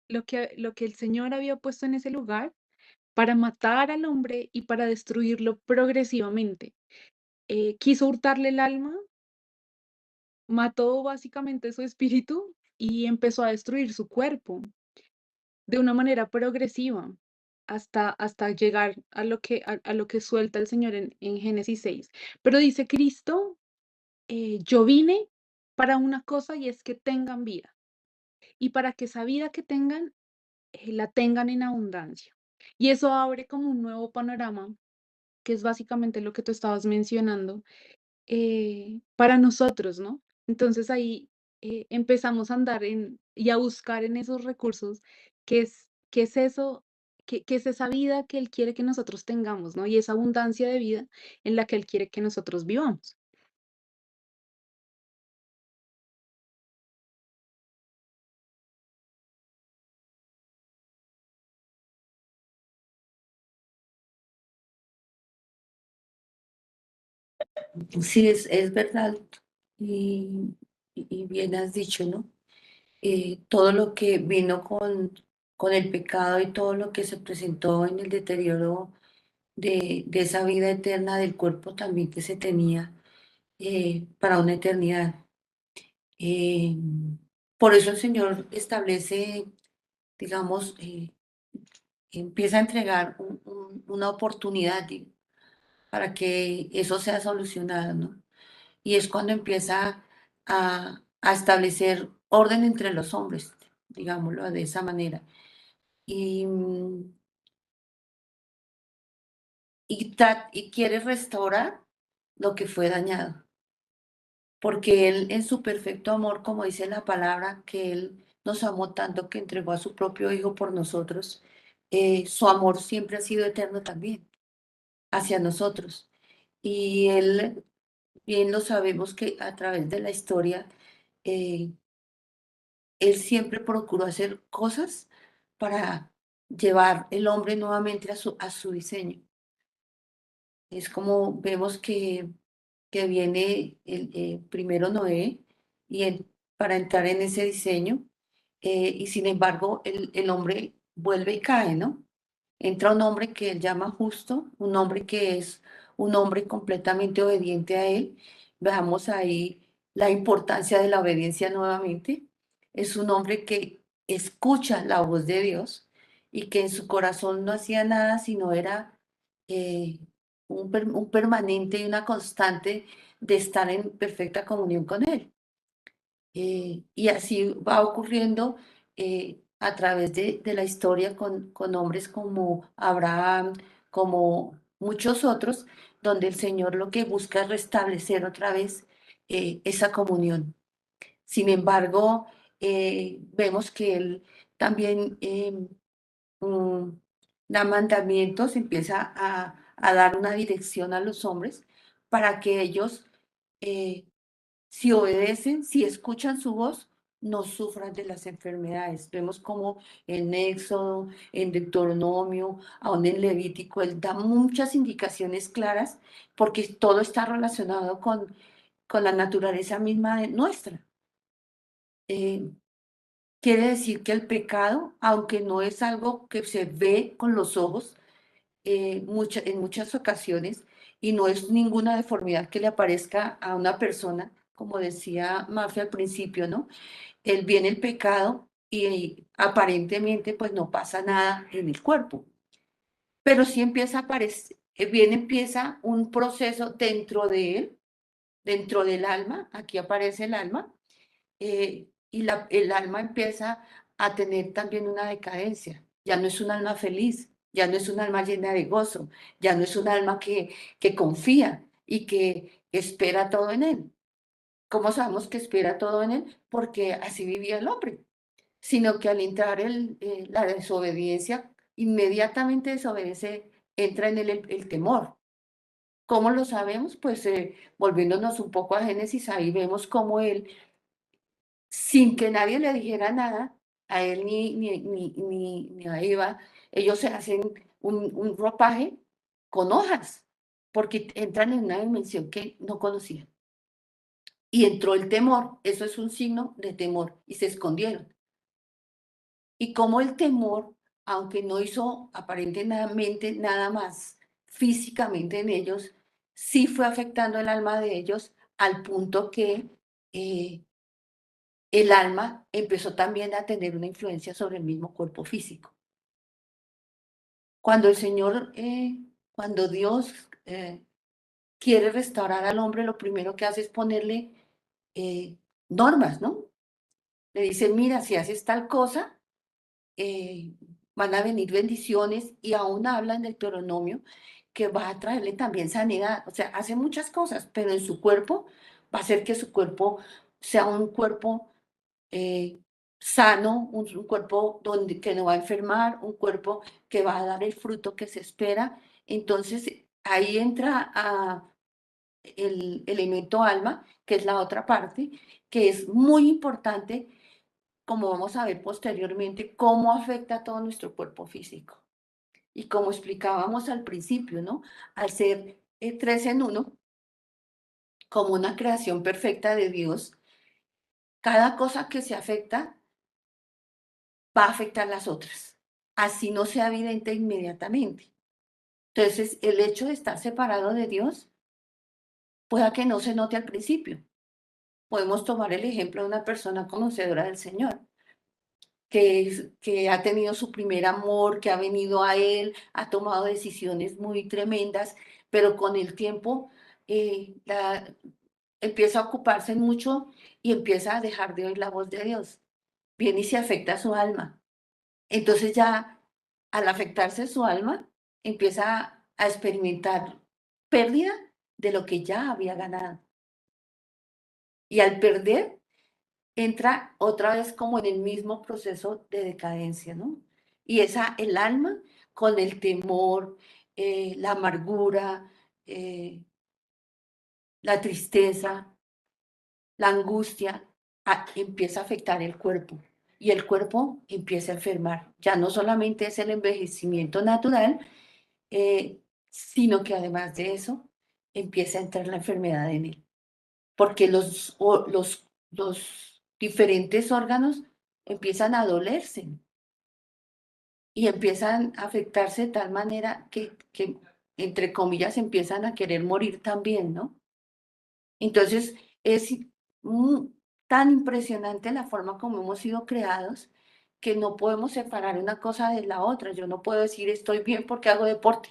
lo que el Señor había puesto en ese lugar, para matar al hombre y para destruirlo progresivamente. Quiso hurtarle el alma, mató básicamente su espíritu y empezó a destruir su cuerpo de una manera progresiva hasta llegar a lo que suelta el Señor en Génesis 6. Pero dice Cristo, yo vine para una cosa y es que tengan vida y para que esa vida que tengan, la tengan en abundancia. Y eso abre como un nuevo panorama que es básicamente lo que tú estabas mencionando, para nosotros, ¿no? Entonces ahí empezamos a andar y a buscar en esos recursos qué es eso, qué es esa vida que Él quiere que nosotros tengamos, ¿no? Y esa abundancia de vida en la que Él quiere que nosotros vivamos. Sí, es verdad. Y, y bien has dicho, ¿no? Todo lo que vino con el pecado y todo lo que se presentó en el deterioro de esa vida eterna del cuerpo también que se tenía para una eternidad. Eh, por eso el Señor establece, digamos, empieza a entregar una oportunidad para que eso sea solucionado, ¿no? Y es cuando empieza a establecer orden entre los hombres, digámoslo de esa manera. Y, y quiere restaurar lo que fue dañado, porque Él en su perfecto amor, como dice la palabra, que Él nos amó tanto que entregó a su propio Hijo por nosotros, su amor siempre ha sido eterno también hacia nosotros. Y Él, bien lo sabemos que a través de la historia, eh, Él siempre procuró hacer cosas para llevar el hombre nuevamente a su diseño. Es como vemos que viene primero Noé para entrar en ese diseño, y sin embargo el hombre vuelve y cae, ¿no? Entra un hombre que él llama justo, un hombre que es un hombre completamente obediente a él. Veamos ahí la importancia de la obediencia nuevamente. Es un hombre que escucha la voz de Dios y que en su corazón no hacía nada, sino era eh, un permanente y una constante de estar en perfecta comunión con Él. Y así va ocurriendo a través de la historia con hombres como Abraham, como muchos otros, donde el Señor lo que busca es restablecer otra vez esa comunión. Sin embargo, vemos que Él también mm, da mandamientos, empieza a dar una dirección a los hombres para que ellos, eh, si obedecen, si escuchan su voz, no sufran de las enfermedades. Vemos como en Éxodo, en Deuteronomio, aún en Levítico, él da muchas indicaciones claras porque todo está relacionado con la naturaleza misma de nuestra. Eh, Quiere decir que el pecado, aunque no es algo que se ve con los ojos, en muchas ocasiones, y no es ninguna deformidad que le aparezca a una persona, como decía Mafia al principio, ¿no? Viene el pecado y aparentemente pues no pasa nada en el cuerpo, pero sí empieza a aparecer, bien empieza un proceso dentro de él, dentro del alma, aquí aparece el alma, y el alma empieza a tener también una decadencia. Ya no es un alma feliz, ya no es un alma llena de gozo, ya no es un alma que confía y que espera todo en Él. ¿Cómo sabemos que espera todo en Él? Porque así vivía el hombre, sino que al entrar la desobediencia, inmediatamente desobedece, entra en él el temor. ¿Cómo lo sabemos? Pues volviéndonos un poco a Génesis, ahí vemos cómo él sin que nadie le dijera nada, a él ni a Eva, ellos se hacen un ropaje con hojas, porque entran en una dimensión que no conocían. Y entró el temor, eso es un signo de temor, y se escondieron. Y como el temor, aunque no hizo aparentemente nada más físicamente en ellos, sí fue afectando el alma de ellos al punto que eh, el alma empezó también a tener una influencia sobre el mismo cuerpo físico. Cuando el Señor, cuando Dios quiere restaurar al hombre, lo primero que hace es ponerle normas, ¿no? Le dice, mira, si haces tal cosa, van a venir bendiciones y aún habla en Deuteronomio que va a traerle también sanidad. O sea, hace muchas cosas, pero en su cuerpo va a hacer que su cuerpo sea un cuerpo eh, sano, un cuerpo donde, que no va a enfermar, un cuerpo que va a dar el fruto que se espera. Entonces, ahí entra el elemento alma, que es la otra parte, que es muy importante, como vamos a ver posteriormente, cómo afecta a todo nuestro cuerpo físico. Y como explicábamos al principio, ¿no? Al ser tres en uno, como una creación perfecta de Dios, cada cosa que se afecta va a afectar las otras, así no sea evidente inmediatamente. Entonces, el hecho de estar separado de Dios, pueda que no se note al principio. Podemos tomar el ejemplo de una persona conocedora del Señor, que ha tenido su primer amor, que ha venido a Él, ha tomado decisiones muy tremendas, pero con el tiempo empieza a ocuparse mucho y empieza a dejar de oír la voz de Dios. Viene y se afecta su alma. Entonces ya al afectarse su alma, empieza a experimentar pérdida de lo que ya había ganado. Y al perder, entra otra vez como en el mismo proceso de decadencia, ¿no? Y el alma con el temor, la amargura, la tristeza, la angustia, empieza a afectar el cuerpo. Y el cuerpo empieza a enfermar. Ya no solamente es el envejecimiento natural, sino que además de eso, empieza a entrar la enfermedad en él. Porque los diferentes órganos empiezan a dolerse y empiezan a afectarse de tal manera que, entre comillas, empiezan a querer morir también, ¿no? Entonces, es mm, tan impresionante la forma como hemos sido creados que no podemos separar una cosa de la otra. Yo no puedo decir estoy bien porque hago deporte,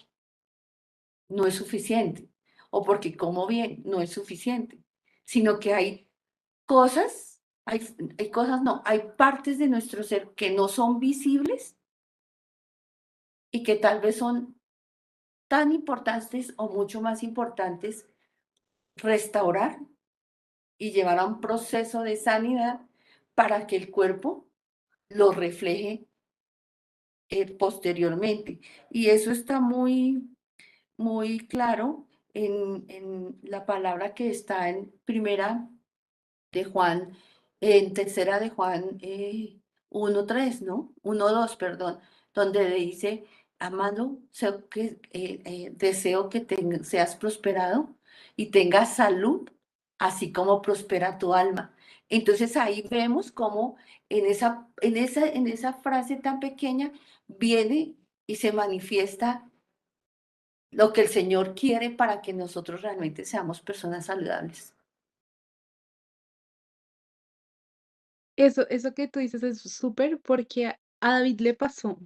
no es suficiente, o porque como bien, no es suficiente, sino que hay cosas, hay cosas, no, hay partes de nuestro ser que no son visibles y que tal vez son tan importantes o mucho más importantes restaurar y llevar a un proceso de sanidad para que el cuerpo lo refleje posteriormente. Y eso está muy claro en la palabra que está en primera de Juan, en tercera de Juan 1:3, ¿no? 1:2, perdón, donde le dice, amado, deseo que seas prosperado y tengas salud, así como prospera tu alma. Entonces ahí vemos cómo en esa frase tan pequeña viene y se manifiesta lo que el Señor quiere para que nosotros realmente seamos personas saludables. Eso que tú dices es súper porque a David le pasó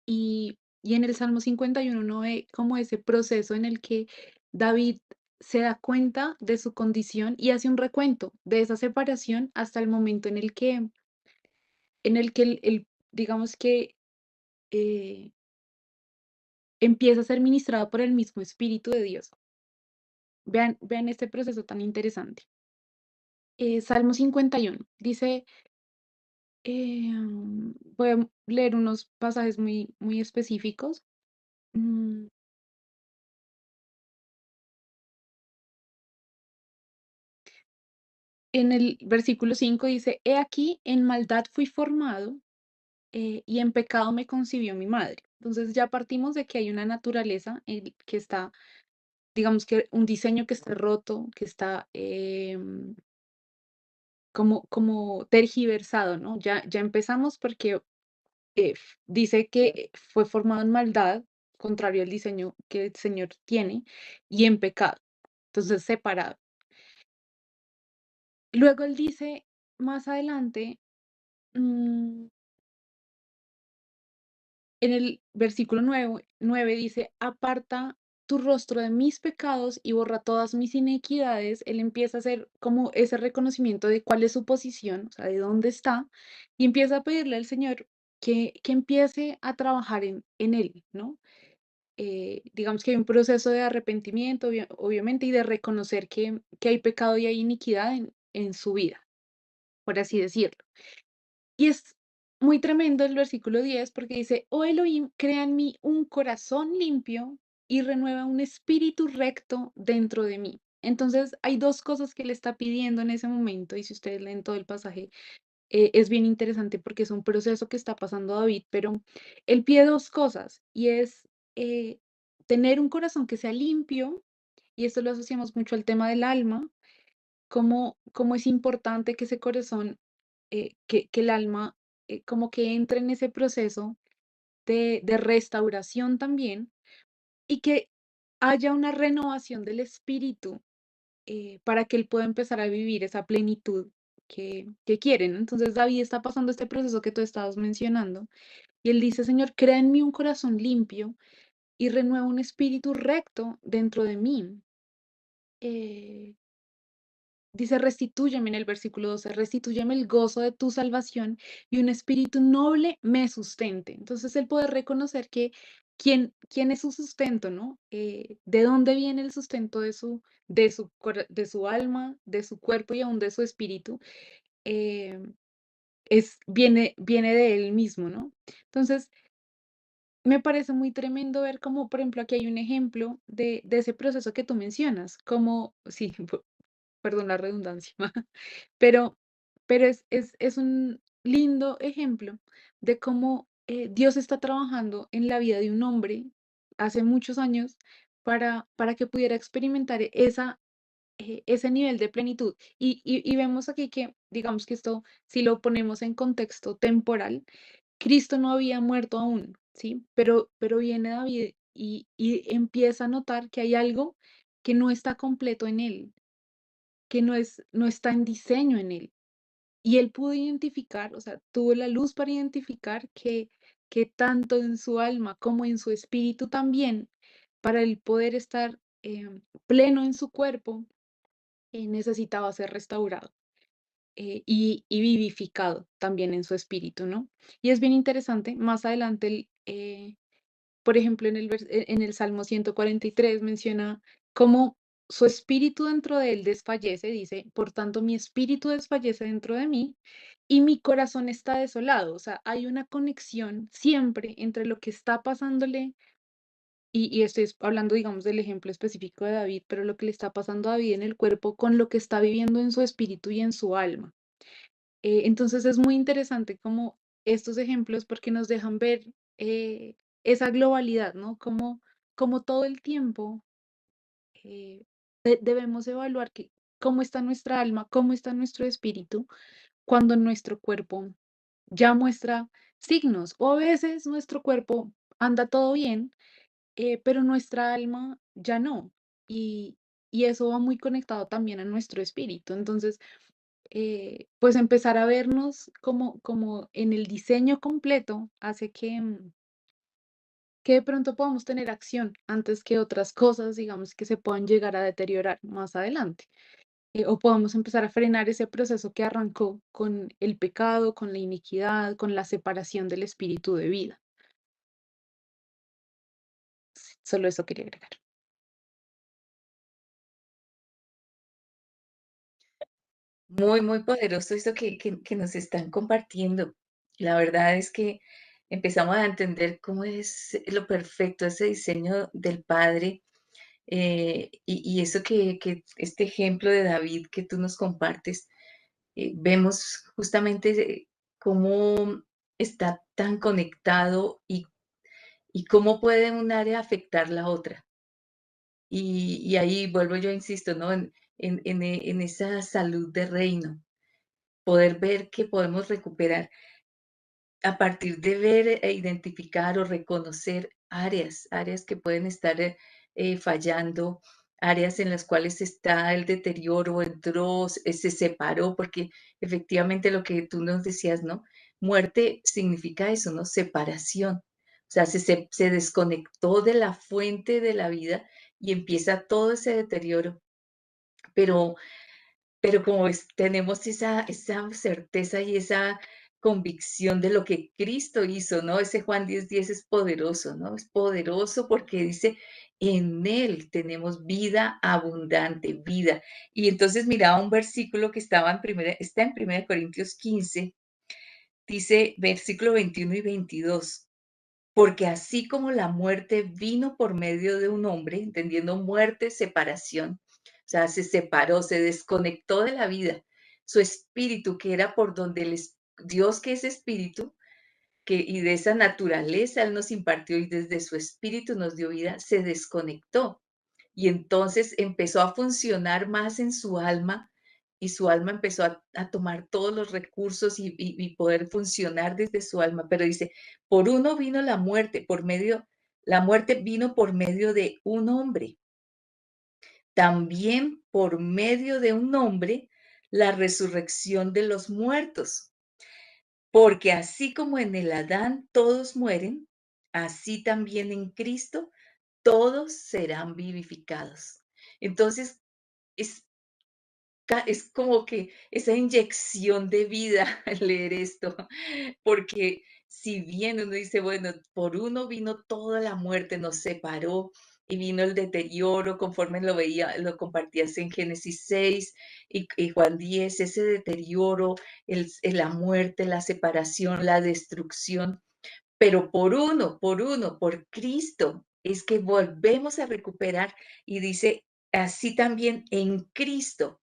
y en el Salmo 51 uno ve como ese proceso en el que David se da cuenta de su condición y hace un recuento de esa separación hasta el momento en el que digamos que eh, empieza a ser ministrado por el mismo Espíritu de Dios. Vean este proceso tan interesante. Salmo 51 dice, voy a leer unos pasajes muy específicos. Mm, En el versículo 5 dice, He aquí, en maldad fui formado y en pecado me concibió mi madre. Entonces ya partimos de que hay una naturaleza que está, digamos que un diseño que está roto, que está como tergiversado, ¿no? Ya empezamos porque dice que fue formado en maldad, contrario al diseño que el Señor tiene, y en pecado. Entonces separado. Luego él dice más adelante, mm, en el versículo 9 dice, aparta tu rostro de mis pecados y borra todas mis inequidades. Él empieza a hacer como ese reconocimiento de cuál es su posición, o sea, de dónde está, y empieza a pedirle al Señor que empiece a trabajar en él, ¿no? digamos que hay un proceso de arrepentimiento, obviamente, y de reconocer que hay pecado y hay iniquidad en su vida, por así decirlo. Y es muy tremendo el versículo 10 porque dice, oh Elohim, crea en mí un corazón limpio y renueva un espíritu recto dentro de mí. Entonces hay dos cosas que le está pidiendo en ese momento, y si ustedes leen todo el pasaje, es bien interesante porque es un proceso que está pasando David, pero él pide dos cosas y es eh, tener un corazón que sea limpio, y esto lo asociamos mucho al tema del alma, cómo es importante que ese corazón, que el alma como que entre en ese proceso de restauración también y que haya una renovación del espíritu para que él pueda empezar a vivir esa plenitud que quiere, ¿no? Entonces David está pasando este proceso que tú estabas mencionando y él dice, Señor, crea en mí un corazón limpio y renueva un espíritu recto dentro de mí. Eh, Dice, restitúyeme en el versículo 12, restitúyeme el gozo de tu salvación y un espíritu noble me sustente. Entonces él puede reconocer que quién es su sustento, ¿no? De dónde viene el sustento de su alma, de su cuerpo y aún de su espíritu. eh, viene de él mismo, ¿no? Entonces, me parece muy tremendo ver cómo, por ejemplo, aquí hay un ejemplo de ese proceso que tú mencionas, como, sí, perdón la redundancia. Pero es un lindo ejemplo de cómo, Dios está trabajando en la vida de un hombre hace muchos años para que pudiera experimentar ese nivel de plenitud. Y vemos aquí que, digamos que esto, si lo ponemos en contexto temporal, Cristo no había muerto aún, ¿sí? Pero viene David y empieza a notar que hay algo que no está completo en él, que no está en diseño en él. Y él pudo identificar, o sea, tuvo la luz para identificar que tanto en su alma como en su espíritu también, para el poder estar pleno en su cuerpo, necesitaba ser restaurado y vivificado también en su espíritu, ¿no? Y es bien interesante, más adelante por ejemplo, en el Salmo 143 menciona cómo su espíritu dentro de él desfallece, dice, por tanto mi espíritu desfallece dentro de mí y mi corazón está desolado. O sea, hay una conexión siempre entre lo que está pasándole, y estoy hablando, digamos, del ejemplo específico de David, pero lo que le está pasando a David en el cuerpo con lo que está viviendo en su espíritu y en su alma. Entonces es muy interesante como estos ejemplos porque nos dejan ver eh, esa globalidad, ¿no? Como todo el tiempo eh, debemos evaluar cómo está nuestra alma, cómo está nuestro espíritu cuando nuestro cuerpo ya muestra signos o a veces nuestro cuerpo anda todo bien, pero nuestra alma ya no. Y, y eso va muy conectado también a nuestro espíritu. Entonces, pues empezar a vernos como en el diseño completo hace que de pronto podamos tener acción antes que otras cosas, digamos, que se puedan llegar a deteriorar más adelante. O podamos empezar a frenar ese proceso que arrancó con el pecado, con la iniquidad, con la separación del espíritu de vida. Solo eso quería agregar. Muy, muy poderoso esto que nos están compartiendo. La verdad es que empezamos a entender cómo es lo perfecto, ese diseño del Padre, y eso que este ejemplo de David que tú nos compartes, vemos justamente cómo está tan conectado y cómo puede un área afectar la otra. Y ahí vuelvo yo, insisto, ¿no? En esa salud de reino, poder ver que podemos recuperar a partir de ver e identificar o reconocer áreas que pueden estar fallando, áreas en las cuales está el deterioro, entró, se separó, porque efectivamente lo que tú nos decías, ¿no? Muerte significa eso, ¿no? Separación. O sea, se desconectó de la fuente de la vida y empieza todo ese deterioro. Pero pero como tenemos esa certeza y esa convicción de lo que Cristo hizo, ¿no? Ese Juan 10:10 es poderoso, ¿no? Es poderoso porque dice, en Él tenemos vida abundante, vida. Y entonces miraba un versículo que está en 1 Corintios 15, dice versículo 21 y 22. Porque así como la muerte vino por medio de un hombre, entendiendo muerte, separación, o sea, se separó, se desconectó de la vida, su espíritu, que era por donde Dios, que es espíritu, y de esa naturaleza Él nos impartió y desde su espíritu nos dio vida, se desconectó. Y entonces empezó a funcionar más en su alma y su alma empezó a tomar todos los recursos y poder funcionar desde su alma. Pero dice, por uno vino la muerte vino por medio de un hombre. También por medio de un hombre, la resurrección de los muertos. Porque así como en el Adán todos mueren, así también en Cristo todos serán vivificados. Entonces, es, es como que esa inyección de vida leer esto, porque si bien uno dice, bueno, por uno vino toda la muerte, nos separó y vino el deterioro conforme lo veía, lo compartías en Génesis 6 y Juan 10, ese deterioro, la muerte, la separación, la destrucción, pero por Cristo, es que volvemos a recuperar y dice, así también en Cristo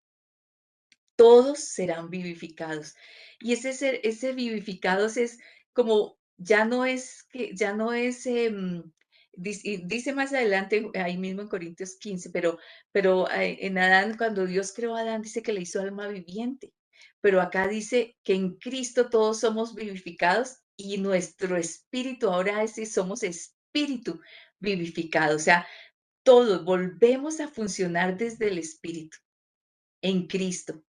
todos serán vivificados. Y ese vivificados es como, ya no es, y dice más adelante, ahí mismo en Corintios 15, pero en Adán, cuando Dios creó a Adán, dice que le hizo alma viviente. Pero acá dice que en Cristo todos somos vivificados y nuestro espíritu ahora somos espíritu vivificado. O sea, todos volvemos a funcionar desde el espíritu en Cristo.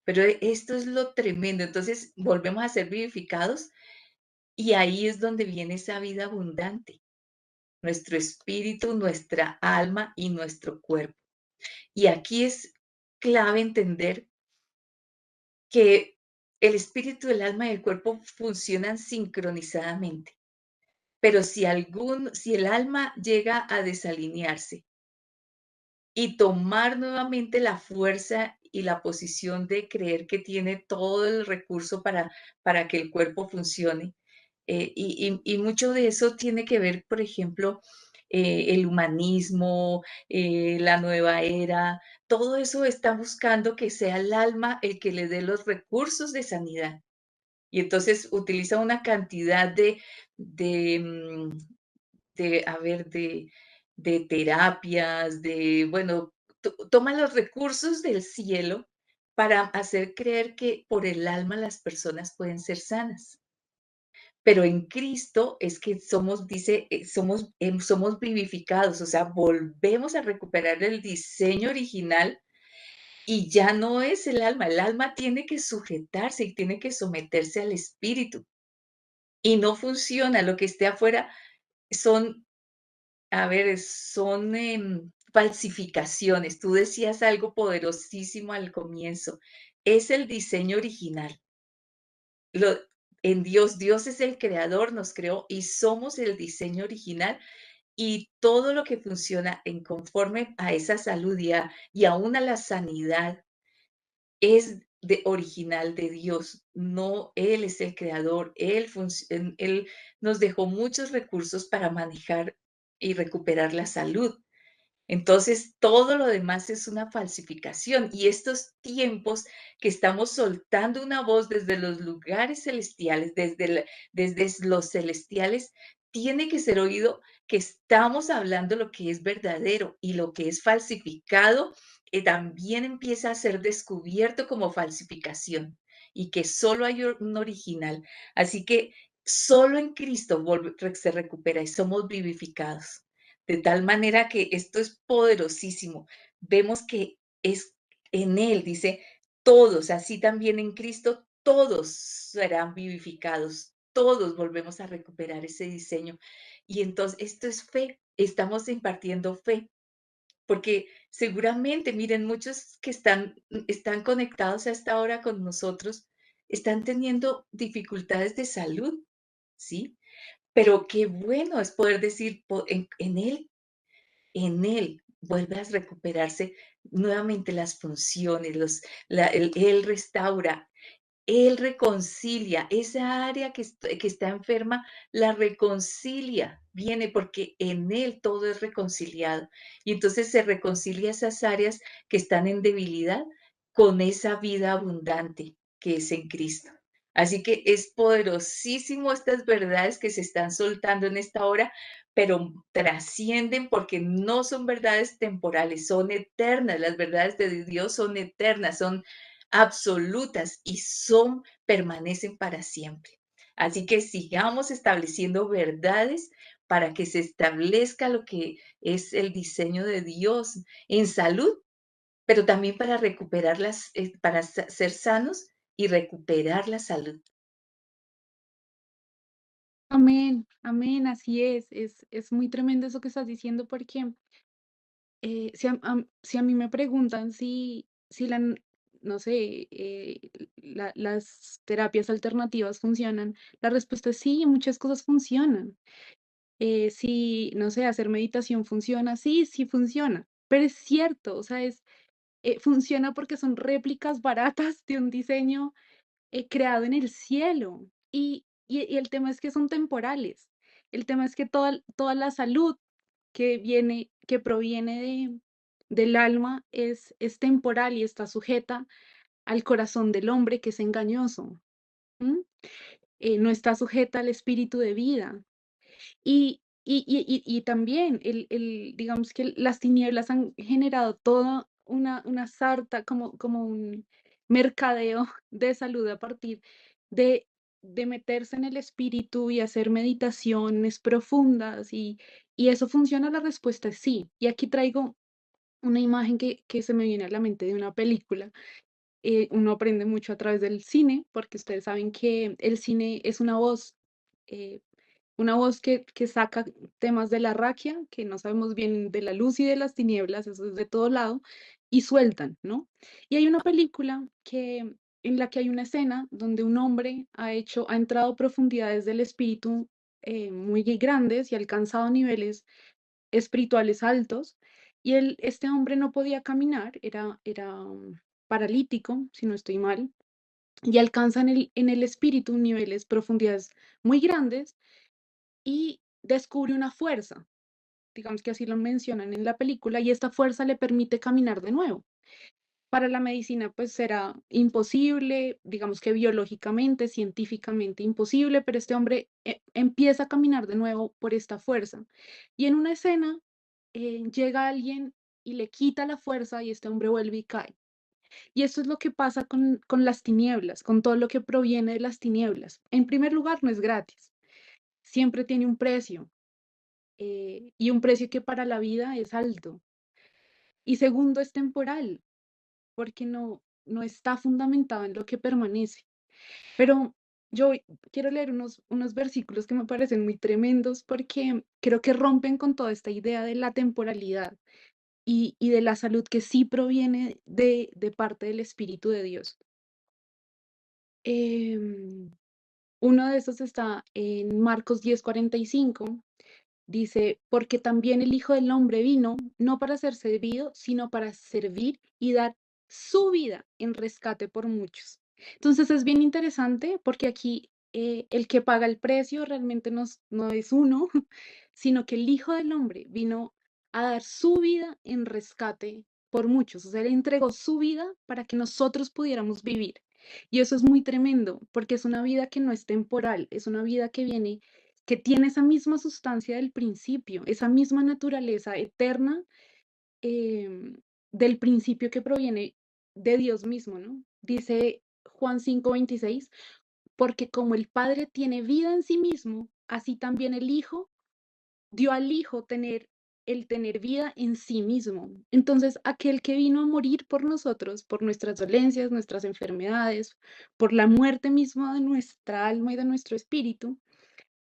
Pero esto es lo tremendo. Entonces volvemos a ser vivificados y ahí es donde viene esa vida abundante, nuestro espíritu, nuestra alma y nuestro cuerpo. Y aquí es clave entender que el espíritu, el alma y el cuerpo funcionan sincronizadamente. Pero si el alma llega a desalinearse y tomar nuevamente la fuerza y la posición de creer que tiene todo el recurso para que el cuerpo funcione. Y mucho de eso tiene que ver, por ejemplo, el humanismo, la nueva era, todo eso está buscando que sea el alma el que le dé los recursos de sanidad. Y entonces utiliza una cantidad de, mm, a ver, de terapias, bueno, toma los recursos del cielo para hacer creer que por el alma las personas pueden ser sanas. Pero en Cristo es que somos, dice, somos vivificados, o sea, volvemos a recuperar el diseño original y ya no es el alma tiene que sujetarse y tiene que someterse al espíritu. Y no funciona, lo que esté afuera son a ver, son falsificaciones. Tú decías algo poderosísimo al comienzo. Es el diseño original. Lo, en Dios, Dios es el creador, nos creó y somos el diseño original y todo lo que funciona en conforme a esa salud y aún a la sanidad es de original de Dios. No, Él es el creador. Él nos dejó muchos recursos para manejar y recuperar la salud. Entonces, todo lo demás es una falsificación y estos tiempos que estamos soltando una voz desde los lugares celestiales, desde los celestiales, tiene que ser oído que estamos hablando lo que es verdadero y lo que es falsificado también empieza a ser descubierto como falsificación y que solo hay un original. Así que solo en Cristo se recupera y somos vivificados. De tal manera que esto es poderosísimo. Vemos que es en Él, dice, todos, así también en Cristo, todos serán vivificados, todos volvemos a recuperar ese diseño. Y entonces esto es fe, estamos impartiendo fe, porque seguramente, miren, muchos que están conectados a esta hora con nosotros, están teniendo dificultades de salud, ¿sí? Pero qué bueno es poder decir, en él vuelve a recuperarse nuevamente las funciones, él restaura, él reconcilia esa área que está enferma, la reconcilia, viene porque en Él todo es reconciliado. Y entonces se reconcilia esas áreas que están en debilidad con esa vida abundante que es en Cristo. Así que es poderosísimo estas verdades que se están soltando en esta hora, pero trascienden porque no son verdades temporales, son eternas. Las verdades de Dios son eternas, son absolutas y permanecen para siempre. Así que sigamos estableciendo verdades para que se establezca lo que es el diseño de Dios en salud, pero también para recuperarlas, para ser sanos y recuperar la salud. Amén, amén, así es. Es muy tremendo eso que estás diciendo porque si a mí me preguntan si no sé, las terapias alternativas funcionan, la respuesta es sí, muchas cosas funcionan. Si, no sé, hacer meditación funciona, sí, sí funciona, pero es cierto, o sea, funciona porque son réplicas baratas de un diseño creado en el cielo. Y el tema es que son temporales. El tema es que toda la salud que proviene del alma es temporal y está sujeta al corazón del hombre que es engañoso. ¿M? No está sujeta al espíritu de vida. Y también, digamos que las tinieblas han generado toda una sarta, como un mercadeo de salud a partir de, de meterse en el espíritu y hacer meditaciones profundas, y eso funciona, la respuesta es sí. Y aquí traigo una imagen que se me viene a la mente de una película. Uno aprende mucho a través del cine, porque ustedes saben que el cine es eh, una voz que saca temas de la raquia, que no sabemos bien de la luz y de las tinieblas, eso es de todo lado, y sueltan, ¿no? Y hay una película en la que hay una escena donde un hombre ha entrado a profundidades del espíritu muy grandes y ha alcanzado niveles espirituales altos, y este hombre no podía caminar, era paralítico, si no estoy mal, y alcanza en el espíritu niveles, profundidades muy grandes, y descubre una fuerza, digamos que así lo mencionan en la película, y esta fuerza le permite caminar de nuevo. Para la medicina, pues será imposible, digamos que biológicamente, científicamente imposible, pero este hombre empieza a caminar de nuevo por esta fuerza. Y en una escena llega alguien y le quita la fuerza y este hombre vuelve y cae. Y esto es lo que pasa con las tinieblas, con todo lo que proviene de las tinieblas. En primer lugar, no es gratis, siempre tiene un precio, y un precio que para la vida es alto. Y segundo, es temporal, porque no está fundamentado en lo que permanece. Pero yo quiero leer unos versículos que me parecen muy tremendos porque creo que rompen con toda esta idea de la temporalidad y de la salud que sí proviene de parte del Espíritu de Dios. Em, Uno de esos está en Marcos 10:45. Dice, porque también el Hijo del Hombre vino no para ser servido, sino para servir y dar su vida en rescate por muchos. Entonces es bien interesante porque aquí el que paga el precio realmente no es uno, sino que el Hijo del Hombre vino a dar su vida en rescate por muchos. O sea, él entregó su vida para que nosotros pudiéramos vivir. Y eso es muy tremendo porque es una vida que no es temporal, es una vida que tiene esa misma sustancia del principio, esa misma naturaleza eterna, em, del principio que proviene de Dios mismo, ¿no? Dice Juan 5:26, porque como el Padre tiene vida en sí mismo, así también el Hijo dio al Hijo el tener vida en sí mismo. Entonces, aquel que vino a morir por nosotros, por nuestras dolencias, nuestras enfermedades, por la muerte misma de nuestra alma y de nuestro espíritu,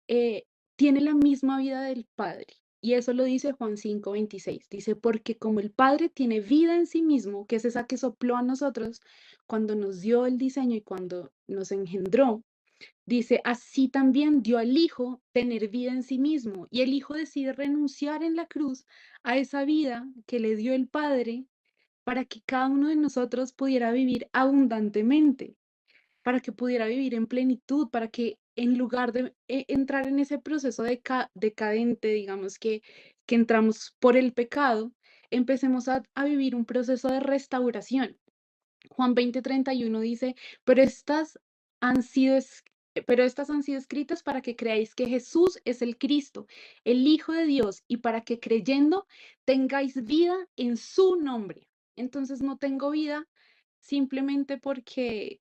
eh, tiene la misma vida del Padre. Y eso lo dice Juan 5:26. Dice, porque como el Padre tiene vida en sí mismo, que es esa que sopló a nosotros cuando nos dio el diseño y cuando nos engendró, dice, así también dio al Hijo tener vida en sí mismo. Y el Hijo decide renunciar en la cruz a esa vida que le dio el Padre para que cada uno de nosotros pudiera vivir abundantemente, para que pudiera vivir en plenitud, para que en lugar de entrar en ese proceso decadente, digamos que entramos por el pecado, empecemos a vivir un proceso de restauración. Juan 20:31 dice, pero estas han sido, pero estas han sido escritas para que creáis que Jesús es el Cristo, el Hijo de Dios, y para que creyendo tengáis vida en su nombre. Entonces no tengo vida simplemente porque,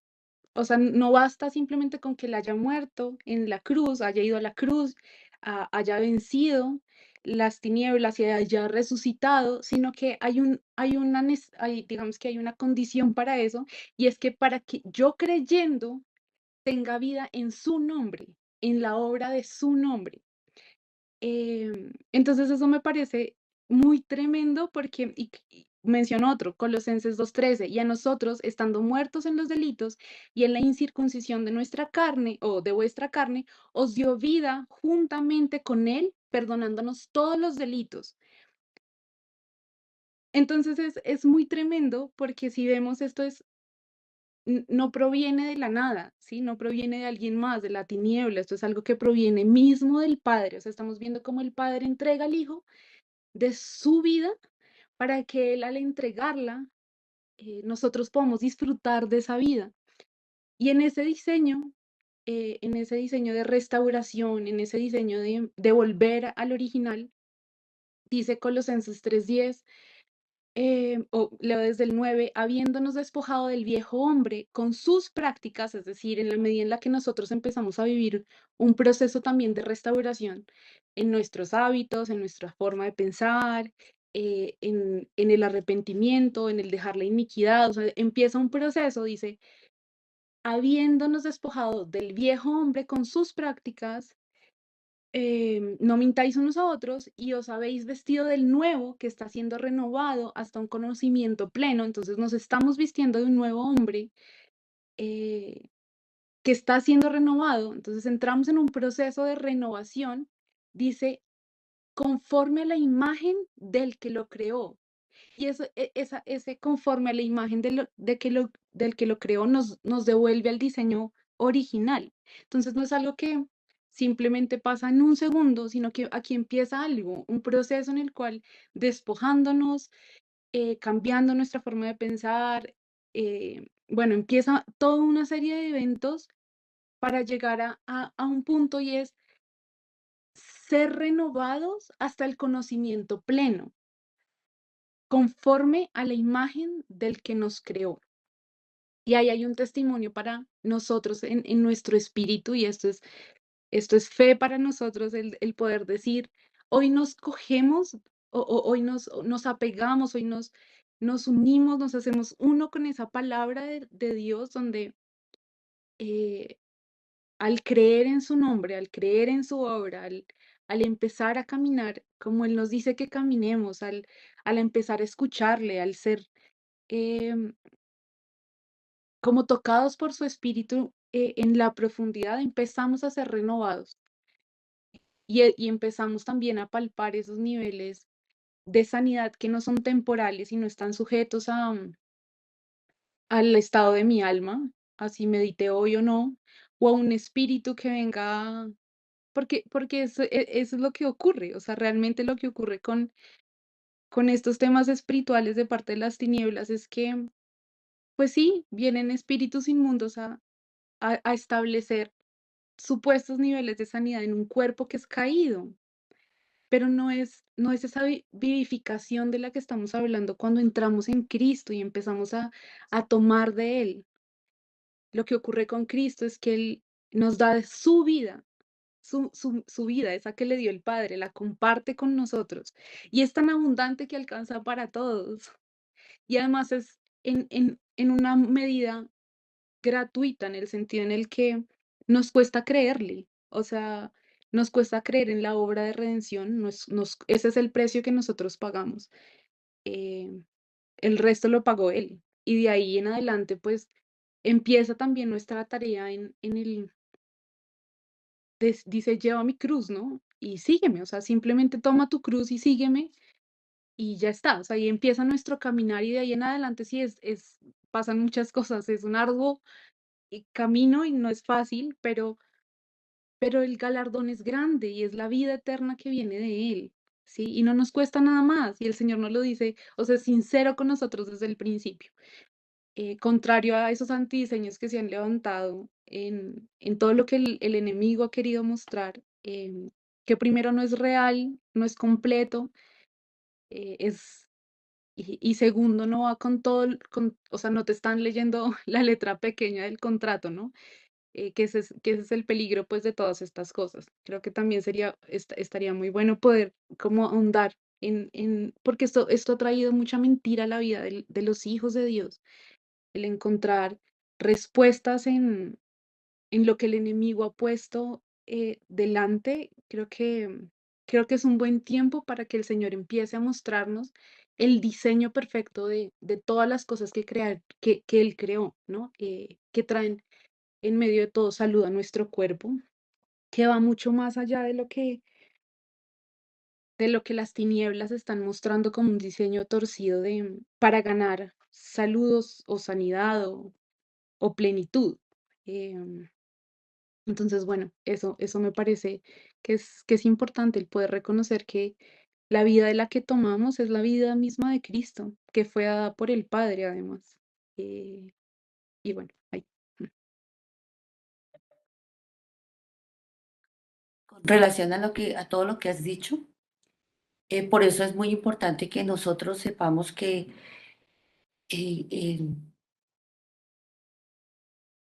o sea, no basta simplemente con que él haya muerto en la cruz, haya ido a la cruz, haya vencido las tinieblas y haya resucitado, sino que digamos que hay una condición para eso, y es que para que yo creyendo tenga vida en su nombre, en la obra de su nombre. Entonces eso me parece muy tremendo porque, y menciono otro, Colosenses 2:13, y a nosotros, estando muertos en los delitos y en la incircuncisión de nuestra carne o de vuestra carne, os dio vida juntamente con él, perdonándonos todos los delitos. Entonces es muy tremendo porque si vemos esto no proviene de la nada, ¿sí? No proviene de alguien más, de la tiniebla, esto es algo que proviene mismo del Padre, o sea, estamos viendo cómo el Padre entrega al Hijo de su vida para que Él al entregarla, nosotros podamos disfrutar de esa vida. Y en ese diseño de restauración, en ese diseño de volver al original, dice Colosenses 3:10, o leo desde el 9, habiéndonos despojado del viejo hombre con sus prácticas, es decir, en la medida en la que nosotros empezamos a vivir un proceso también de restauración en nuestros hábitos, en nuestra forma de pensar, en el arrepentimiento, en el dejar la iniquidad, o sea, empieza un proceso, dice, habiéndonos despojado del viejo hombre con sus prácticas, no mintáis unos a otros y os habéis vestido del nuevo que está siendo renovado hasta un conocimiento pleno. Entonces nos estamos vistiendo de un nuevo hombre eh, que está siendo renovado. Entonces entramos en un proceso de renovación, dice, conforme a la imagen del que lo creó. Y eso, ese conforme a la imagen del que lo creó nos devuelve al diseño original. Entonces no es algo que simplemente pasa en un segundo, sino que aquí empieza algo, un proceso en el cual despojándonos, cambiando nuestra forma de pensar, bueno, empieza toda una serie de eventos para llegar a un punto y es ser renovados hasta el conocimiento pleno conforme a la imagen del que nos creó. Y ahí hay un testimonio para nosotros en nuestro espíritu, y esto es fe para nosotros, el poder decir, hoy nos cogemos, hoy nos apegamos, hoy nos unimos, nos hacemos uno con esa palabra de Dios, donde eh, al creer en su nombre, al creer en su obra, al empezar a caminar como Él nos dice que caminemos, al empezar a escucharle, al ser em, como tocados por su espíritu en la profundidad, empezamos a ser renovados y empezamos también a palpar esos niveles de sanidad que no son temporales y no están sujetos al estado de mi alma, así medité hoy o no, o a un espíritu que venga, porque eso es lo que ocurre, o sea, realmente lo que ocurre con estos temas espirituales de parte de las tinieblas es que, pues sí, vienen espíritus inmundos a establecer supuestos niveles de sanidad en un cuerpo que es caído, pero no es esa vivificación de la que estamos hablando cuando entramos en Cristo y empezamos a tomar de Él. Lo que ocurre con Cristo es que Él nos da de su vida, su vida, esa que le dio el Padre, la comparte con nosotros y es tan abundante que alcanza para todos. Y además es en una medida gratuita, en el sentido en el que nos cuesta creerle. O sea, nos cuesta creer en la obra de redención, ese es el precio que nosotros pagamos. eh, el resto lo pagó Él. Y de ahí en adelante, pues empieza también nuestra tarea dice, lleva mi cruz, ¿no? Y sígueme, o sea, simplemente toma tu cruz y sígueme y ya está. O sea, ahí empieza nuestro caminar y de ahí en adelante sí pasan muchas cosas, es un arduo camino y no es fácil, pero el galardón es grande y es la vida eterna que viene de Él, ¿sí? Y no nos cuesta nada más y el Señor nos lo dice, o sea, es sincero con nosotros desde el principio. Contrario a esos antidiseños que se han levantado en todo lo que el enemigo ha querido mostrar, que primero no es real, no es completo, y segundo no va con todo, o sea, no te están leyendo la letra pequeña del contrato, ¿no? Que ese es el peligro, pues, de todas estas cosas. Creo que también estaría muy bueno poder como ahondar porque esto ha traído mucha mentira a la vida de los hijos de Dios, el encontrar respuestas en lo que el enemigo ha puesto delante. Creo que es un buen tiempo para que el Señor empiece a mostrarnos el diseño perfecto de todas las cosas que Él creó, ¿no? Que traen en medio de todo salud a nuestro cuerpo, que va mucho más allá de lo que las tinieblas están mostrando como un diseño torcido para ganar saludos o sanidad o plenitud. Em, entonces, bueno, eso me parece que es importante el poder reconocer que la vida de la que tomamos es la vida misma de Cristo, que fue dada por el Padre además. Eh, y bueno, ahí. Con relación a todo lo que has dicho, por eso es muy importante que nosotros sepamos que eh,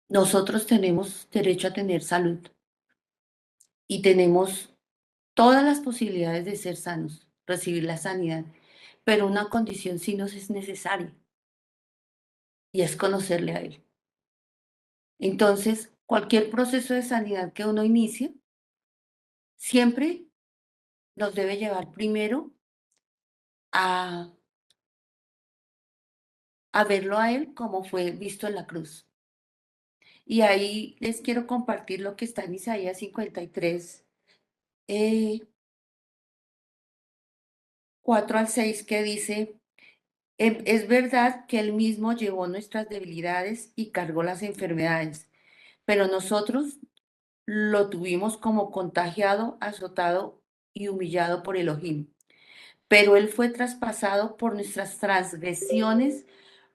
nosotros tenemos derecho a tener salud y tenemos todas las posibilidades de ser sanos, recibir la sanidad, pero una condición sí nos es necesaria y es conocerle a Él. Entonces, cualquier proceso de sanidad que uno inicie, siempre nos debe llevar primero a, a verlo a Él como fue visto en la cruz. Y ahí les quiero compartir lo que está en Isaías 53, 4 al 6, que dice: Es verdad que Él mismo llevó nuestras debilidades y cargó las enfermedades, pero nosotros lo tuvimos como contagiado, azotado y humillado por Elohim. Pero Él fue traspasado por nuestras transgresiones,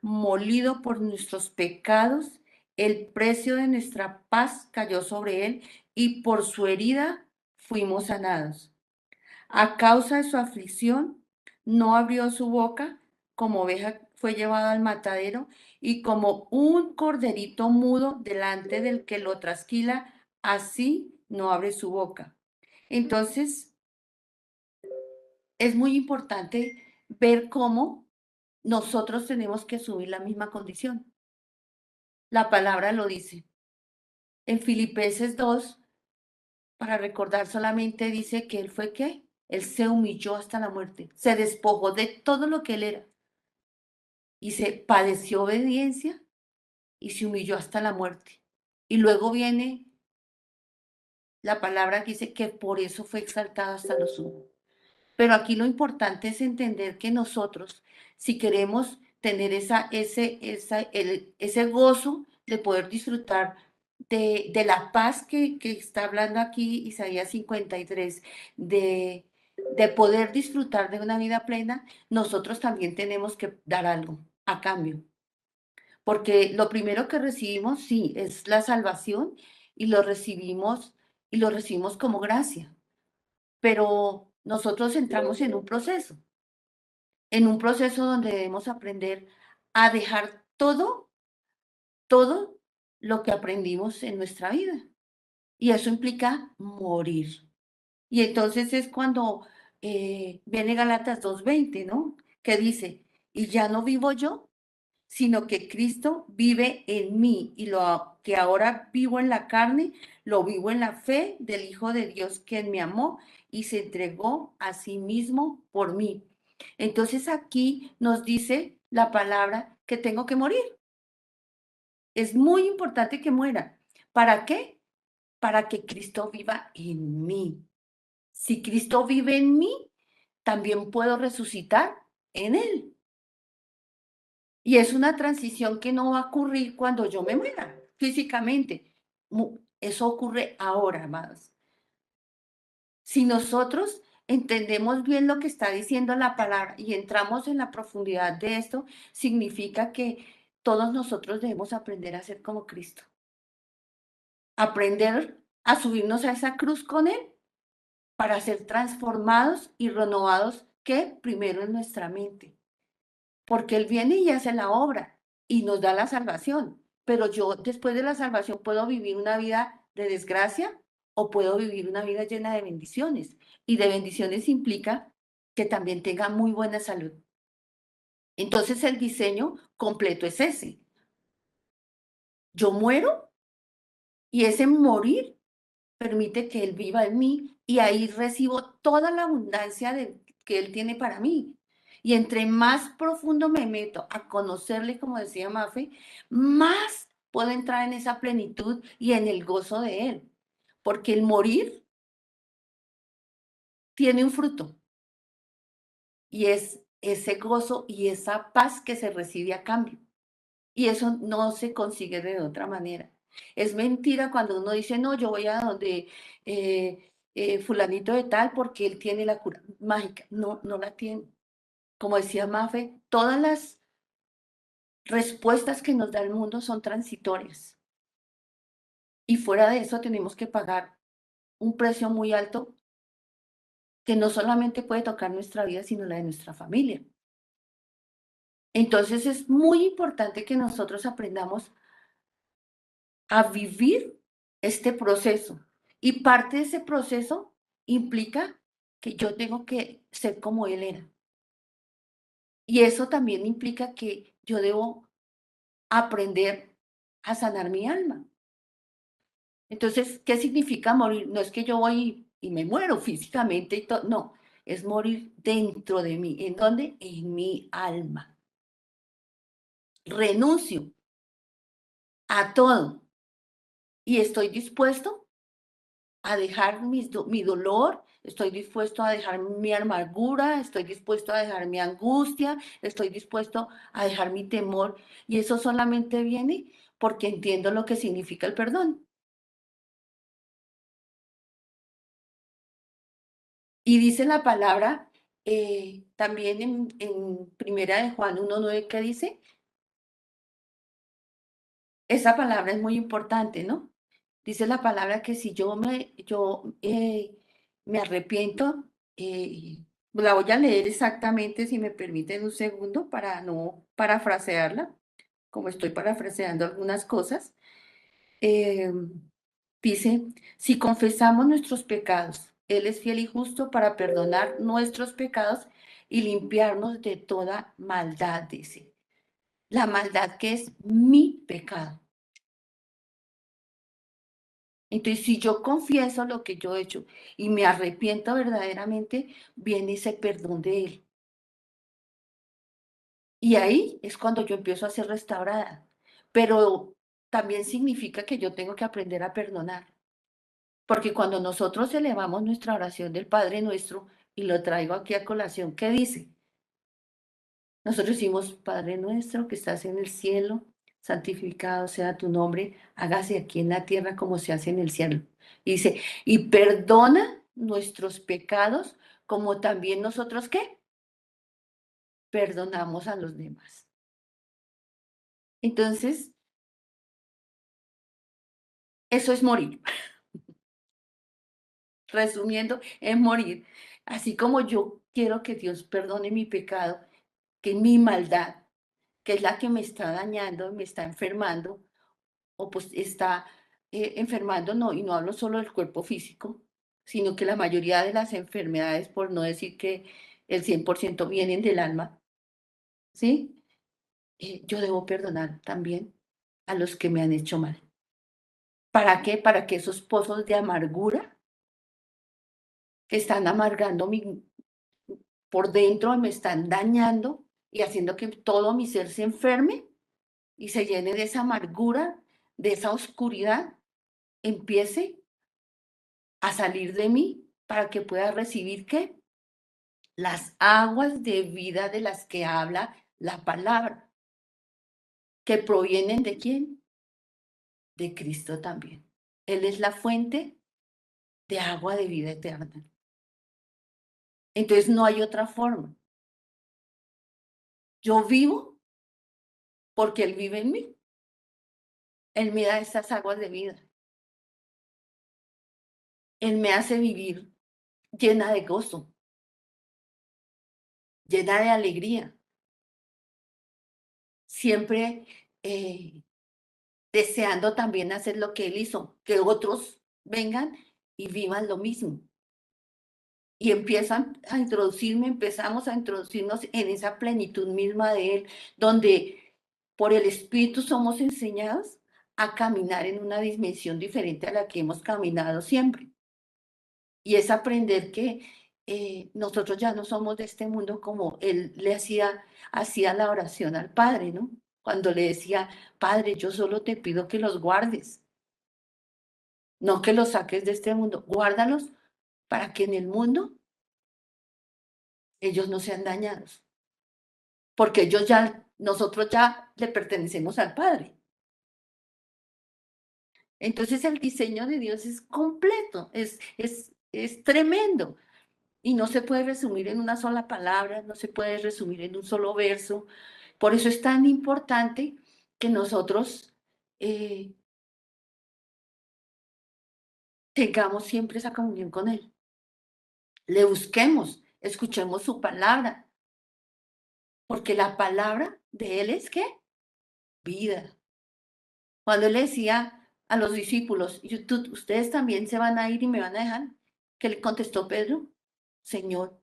molido por nuestros pecados. El precio de nuestra paz cayó sobre Él y por su herida fuimos sanados. A causa de su aflicción, no abrió su boca, como oveja fue llevado al matadero, y como un corderito mudo delante del que lo trasquila, así no abre su boca. Entonces, es muy importante ver cómo nosotros tenemos que asumir la misma condición. La palabra lo dice. En Filipenses 2, para recordar solamente, dice que él fue ¿qué? Él se humilló hasta la muerte, se despojó de todo lo que él era y se padeció obediencia y se humilló hasta la muerte. Y luego viene la palabra que dice que por eso fue exaltado hasta lo sumo. Pero aquí lo importante es entender que nosotros, si queremos tener ese gozo de poder disfrutar de la paz que está hablando aquí Isaías 53, de poder disfrutar de una vida plena, nosotros también tenemos que dar algo a cambio. Porque lo primero que recibimos, sí, es la salvación y lo recibimos como gracia, pero nosotros entramos en un proceso donde debemos aprender a dejar todo lo que aprendimos en nuestra vida. Y eso implica morir. Y entonces es cuando viene Gálatas 2:20, ¿no? Que dice, y ya no vivo yo, sino que Cristo vive en mí y lo que ahora vivo en la carne, lo vivo en la fe del Hijo de Dios, quien me amó y se entregó a sí mismo por mí. Entonces aquí nos dice la palabra que tengo que morir. Es muy importante que muera. ¿Para qué? Para que Cristo viva en mí. Si Cristo vive en mí, también puedo resucitar en Él. Y es una transición que no va a ocurrir cuando yo me muera físicamente. Eso ocurre ahora, amados. Si nosotros entendemos bien lo que está diciendo la palabra y entramos en la profundidad de esto, significa que todos nosotros debemos aprender a ser como Cristo. Aprender a subirnos a esa cruz con Él para ser transformados y renovados, que primero en nuestra mente. Porque Él viene y hace la obra y nos da la salvación. Pero yo después de la salvación puedo vivir una vida de desgracia o puedo vivir una vida llena de bendiciones. Y de bendiciones implica que también tenga muy buena salud. Entonces el diseño completo es ese. Yo muero y ese morir permite que Él viva en mí y ahí recibo toda la abundancia que Él tiene para mí. Y entre más profundo me meto a conocerle, como decía Mafe, más puedo entrar en esa plenitud y en el gozo de Él. Porque el morir tiene un fruto y es ese gozo y esa paz que se recibe a cambio. Y eso no se consigue de otra manera. Es mentira cuando uno dice, no, yo voy a donde fulanito de tal porque él tiene la cura mágica. No, no la tiene. Como decía Mafe, todas las respuestas que nos da el mundo son transitorias. Y fuera de eso tenemos que pagar un precio muy alto que no solamente puede tocar nuestra vida, sino la de nuestra familia. Entonces es muy importante que nosotros aprendamos a vivir este proceso. Y parte de ese proceso implica que yo tengo que ser como Él era. Y eso también implica que yo debo aprender a sanar mi alma. Entonces, ¿qué significa morir? No es que yo voy y me muero físicamente y todo, no, es morir dentro de mí. ¿En dónde? En mi alma. Renuncio a todo y estoy dispuesto a dejar mi dolor, estoy dispuesto a dejar mi amargura, estoy dispuesto a dejar mi angustia, estoy dispuesto a dejar mi temor. Y eso solamente viene porque entiendo lo que significa el perdón. Y dice la palabra también en Primera de Juan 1:9, ¿qué dice? Esa palabra es muy importante, ¿no? Dice la palabra que si me arrepiento, la voy a leer exactamente, si me permiten un segundo, para no parafrasearla, como estoy parafraseando algunas cosas. Eh, Dice, si confesamos nuestros pecados, Él es fiel y justo para perdonar nuestros pecados y limpiarnos de toda maldad, dice. La maldad que es mi pecado. Entonces, si yo confieso lo que yo he hecho y me arrepiento verdaderamente, viene ese perdón de Él. Y ahí es cuando yo empiezo a ser restaurada. Pero también significa que yo tengo que aprender a perdonar. Porque cuando nosotros elevamos nuestra oración del Padre Nuestro, y lo traigo aquí a colación, ¿qué dice? Nosotros decimos, Padre Nuestro que estás en el cielo, santificado sea tu nombre, hágase aquí en la tierra como se hace en el cielo. Y dice, y perdona nuestros pecados como también nosotros, ¿qué? Perdonamos a los demás. Entonces, eso es morir. Resumiendo, es morir. Así como yo quiero que Dios perdone mi pecado, que mi maldad, que es la que me está dañando, me está enfermando, o pues está enfermando, no, y no hablo solo del cuerpo físico, sino que la mayoría de las enfermedades, por no decir que el 100% vienen del alma, ¿sí? yo debo perdonar también a los que me han hecho mal. ¿Para qué? Para que esos pozos de amargura que están amargando por dentro, me están dañando y haciendo que todo mi ser se enferme y se llene de esa amargura, de esa oscuridad, empiece a salir de mí para que pueda recibir, ¿qué? Las aguas de vida de las que habla la palabra, que provienen ¿de quién? De Cristo también. Él es la fuente de agua de vida eterna. Entonces no hay otra forma. Yo vivo porque Él vive en mí. Él me da esas aguas de vida. Él me hace vivir llena de gozo, llena de alegría. Siempre deseando también hacer lo que Él hizo, que otros vengan y vivan lo mismo. Y empezamos a introducirnos en esa plenitud misma de Él, donde por el Espíritu somos enseñados a caminar en una dimensión diferente a la que hemos caminado siempre. Y es aprender que nosotros ya no somos de este mundo, como Él le hacía la oración al Padre, ¿no? Cuando le decía, Padre, yo solo te pido que los guardes, no que los saques de este mundo, guárdalos para que en el mundo ellos no sean dañados, porque nosotros ya le pertenecemos al Padre. Entonces el diseño de Dios es completo, es tremendo y no se puede resumir en una sola palabra, no se puede resumir en un solo verso. Por eso es tan importante que nosotros tengamos siempre esa comunión con Él. Le busquemos, escuchemos su palabra, porque la palabra de Él es ¿qué? Vida. Cuando Él le decía a los discípulos, ustedes también se van a ir y me van a dejar, ¿qué le contestó Pedro? Señor,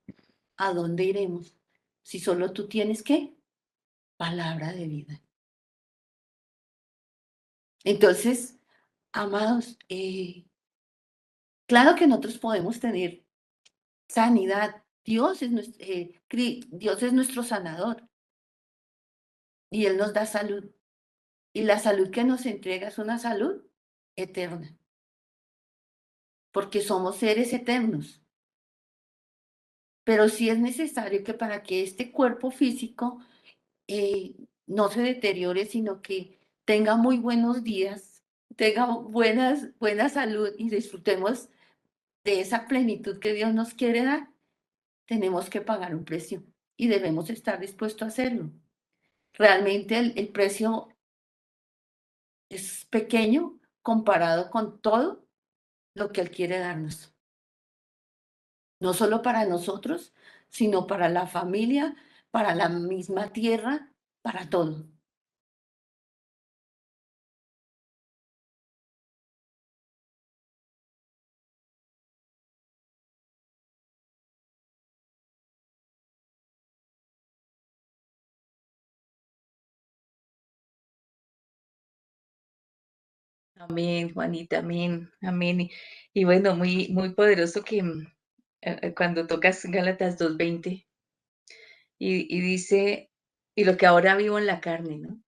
¿a dónde iremos? Si solo tú tienes ¿qué? Palabra de vida. Entonces, amados, claro que nosotros podemos tener sanidad. Dios es nuestro sanador y Él nos da salud. Y la salud que nos entrega es una salud eterna, porque somos seres eternos. Pero sí es necesario que para que este cuerpo físico no se deteriore, sino que tenga muy buenos días, tenga buena salud y disfrutemos de esa plenitud que Dios nos quiere dar, tenemos que pagar un precio y debemos estar dispuestos a hacerlo. Realmente el precio es pequeño comparado con todo lo que Él quiere darnos. No solo para nosotros, sino para la familia, para la misma tierra, para todo. Amén, Juanita, amén, amén. Y bueno, muy poderoso que cuando tocas Gálatas 2:20 y dice, y lo que ahora vivo en la carne, ¿no?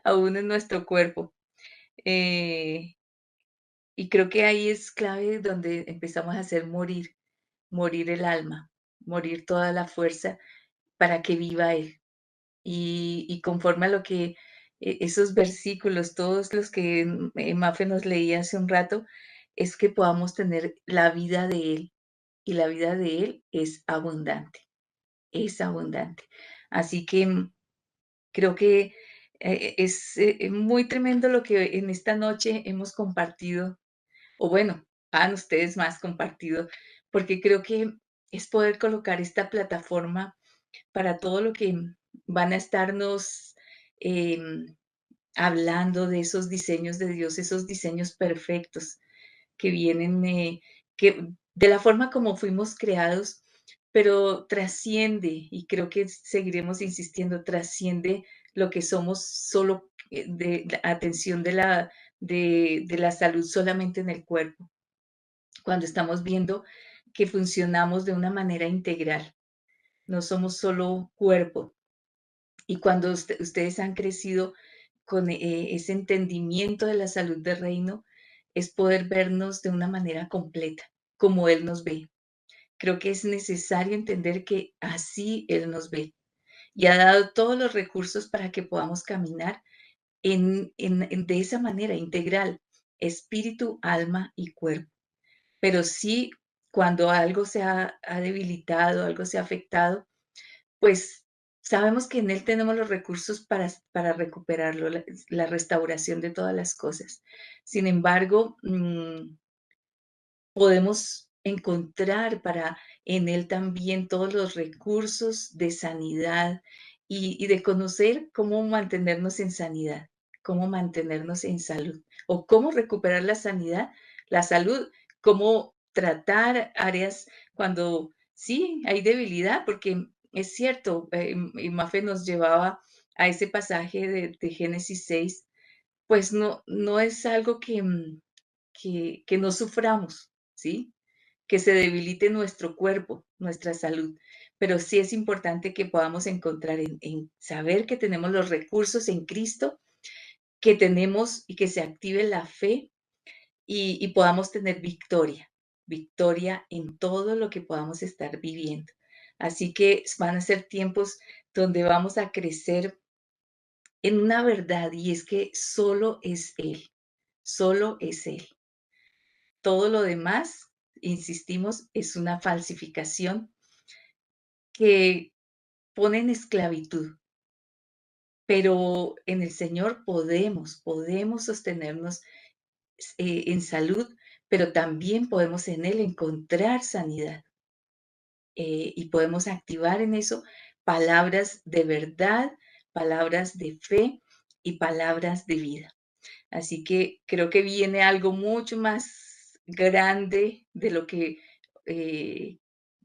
Aún en nuestro cuerpo. Eh, y creo que ahí es clave donde empezamos a hacer morir el alma, morir toda la fuerza para que viva Él. Y conforme a lo que esos versículos, todos los que Mafe nos leía hace un rato, es que podamos tener la vida de Él. Y la vida de Él es abundante, es abundante. Así que creo que es muy tremendo lo que en esta noche hemos compartido, o bueno, han ustedes más compartido, porque creo que es poder colocar esta plataforma para todo lo que van a estarnos em, hablando de esos diseños de Dios, esos diseños perfectos que vienen, que de la forma como fuimos creados, pero trasciende, y creo que seguiremos insistiendo, trasciende lo que somos solo de atención de la salud solamente en el cuerpo, cuando estamos viendo que funcionamos de una manera integral, no somos solo cuerpo. Y cuando ustedes han crecido con ese entendimiento de la salud del reino, es poder vernos de una manera completa, como Él nos ve. Creo que es necesario entender que así Él nos ve y ha dado todos los recursos para que podamos caminar de esa manera integral, espíritu, alma y cuerpo. Pero sí, cuando algo ha debilitado, algo se ha afectado, pues sabemos que en Él tenemos los recursos para recuperarlo, la restauración de todas las cosas. Sin embargo, podemos encontrar en Él también todos los recursos de sanidad y de conocer cómo mantenernos en sanidad, cómo mantenernos en salud o cómo recuperar la sanidad, la salud, cómo tratar áreas cuando sí hay debilidad, porque es cierto, y Mafe nos llevaba a ese pasaje de Génesis 6, pues no es algo que no suframos, ¿sí? Que se debilite nuestro cuerpo, nuestra salud. Pero sí es importante que podamos encontrar en saber que tenemos los recursos en Cristo, que tenemos y que se active la fe y podamos tener victoria, victoria en todo lo que podamos estar viviendo. Así que van a ser tiempos donde vamos a crecer en una verdad y es que solo es Él, solo es Él. Todo lo demás, insistimos, es una falsificación que pone en esclavitud, pero en el Señor podemos sostenernos en salud, pero también podemos en Él encontrar sanidad y podemos activar en eso palabras de verdad, palabras de fe y palabras de vida. Así que creo que viene algo mucho más grande de lo que eh,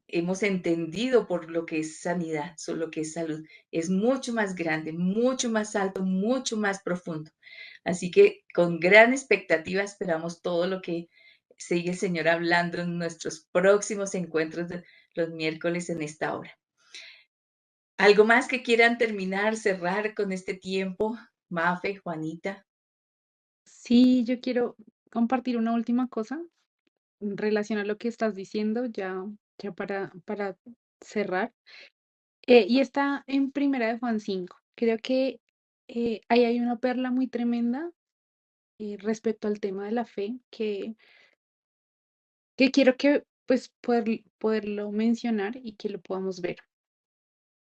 hemos entendido por lo que es sanidad, sobre lo que es salud. Es mucho más grande, mucho más alto, mucho más profundo. Así que con gran expectativa esperamos todo lo que sigue el Señor hablando en nuestros próximos encuentros de los miércoles en esta hora. ¿Algo más que quieran terminar, cerrar con este tiempo? Mafe, Juanita. Sí, yo quiero compartir una última cosa en relación a lo que estás diciendo, ya para cerrar. Y está en Primera de Juan 5. Creo que ahí hay una perla muy tremenda respecto al tema de la fe que quiero que pues poderlo mencionar y que lo podamos ver.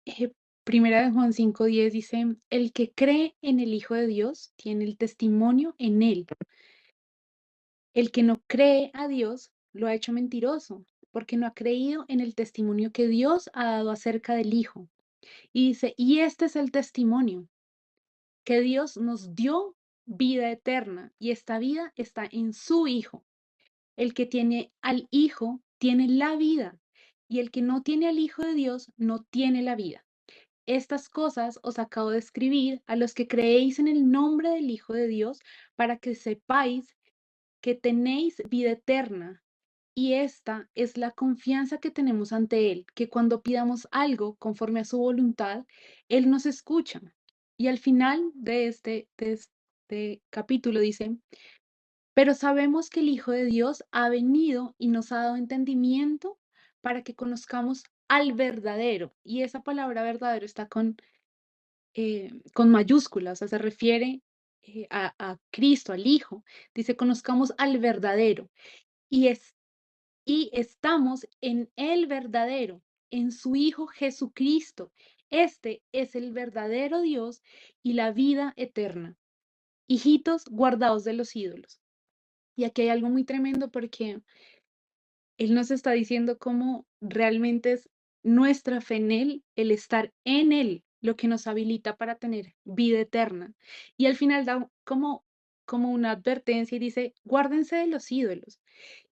Eh, Primera de Juan 5:10 dice, el que cree en el Hijo de Dios tiene el testimonio en él. El que no cree a Dios lo ha hecho mentiroso, porque no ha creído en el testimonio que Dios ha dado acerca del Hijo. Y dice, y este es el testimonio, que Dios nos dio vida eterna, y esta vida está en su Hijo. El que tiene al Hijo tiene la vida, y el que no tiene al Hijo de Dios no tiene la vida. Estas cosas os acabo de escribir a los que creéis en el nombre del Hijo de Dios, para que sepáis que tenéis vida eterna. Y esta es la confianza que tenemos ante Él, que cuando pidamos algo conforme a su voluntad, Él nos escucha. Y al final de este capítulo dice, pero sabemos que el Hijo de Dios ha venido y nos ha dado entendimiento para que conozcamos al verdadero. Y esa palabra verdadero está con mayúsculas, o sea, se refiere a Cristo, al Hijo. Dice, conozcamos al verdadero. Y, es, y estamos en el verdadero, en su Hijo Jesucristo. Este es el verdadero Dios y la vida eterna. Hijitos guardados de los ídolos. Y aquí hay algo muy tremendo porque Él nos está diciendo cómo realmente es nuestra fe en Él, el estar en Él, lo que nos habilita para tener vida eterna. Y al final da como una advertencia y dice, guárdense de los ídolos.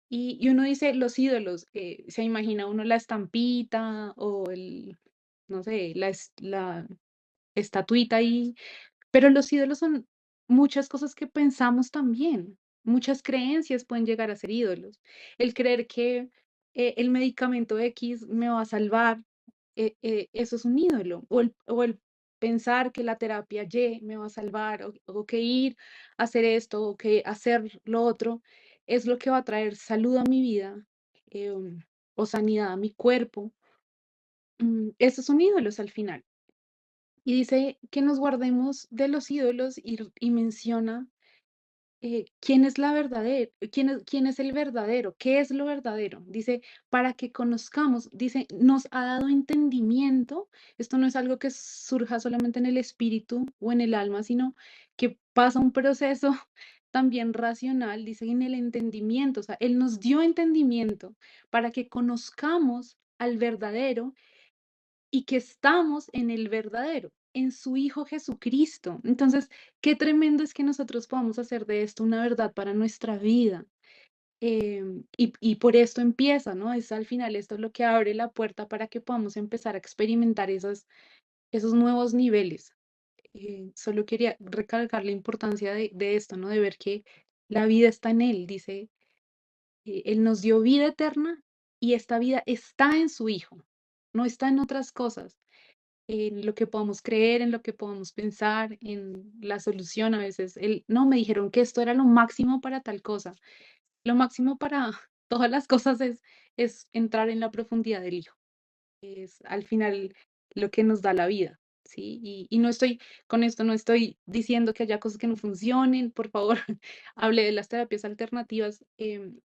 Y uno dice, los ídolos, se imagina uno la estampita o no sé, la estatuita ahí, pero los ídolos son muchas cosas que pensamos también. Muchas creencias pueden llegar a ser ídolos. El creer que el medicamento X me va a salvar, eso es un ídolo. O el pensar que la terapia Y me va a salvar, o que ir a hacer esto, o que hacer lo otro, es lo que va a traer salud a mi vida, o sanidad a mi cuerpo. Esos son ídolos al final. Y dice que nos guardemos de los ídolos y menciona quién es el verdadero, qué es lo verdadero. Dice, para que conozcamos, dice, nos ha dado entendimiento. Esto no es algo que surja solamente en el espíritu o en el alma, sino que pasa un proceso también racional, dice, en el entendimiento. O sea, Él nos dio entendimiento para que conozcamos al verdadero y que estamos en el verdadero, en su Hijo Jesucristo. Entonces, qué tremendo es que nosotros podamos hacer de esto una verdad para nuestra vida. Y por esto empieza, ¿no? Es al final esto es lo que abre la puerta para que podamos empezar a experimentar esos nuevos niveles. Solo quería recalcar la importancia de esto, ¿no? De ver que la vida está en Él. Dice, Él nos dio vida eterna y esta vida está en su Hijo, no está en otras cosas, en lo que podamos creer, en lo que podamos pensar, en la solución. A veces, no, me dijeron que esto era lo máximo para tal cosa. Lo máximo para todas las cosas es entrar en la profundidad del Hijo. Es al final lo que nos da la vida, ¿sí? Y no estoy, con esto no estoy diciendo que haya cosas que no funcionen, por favor, hable de las terapias alternativas.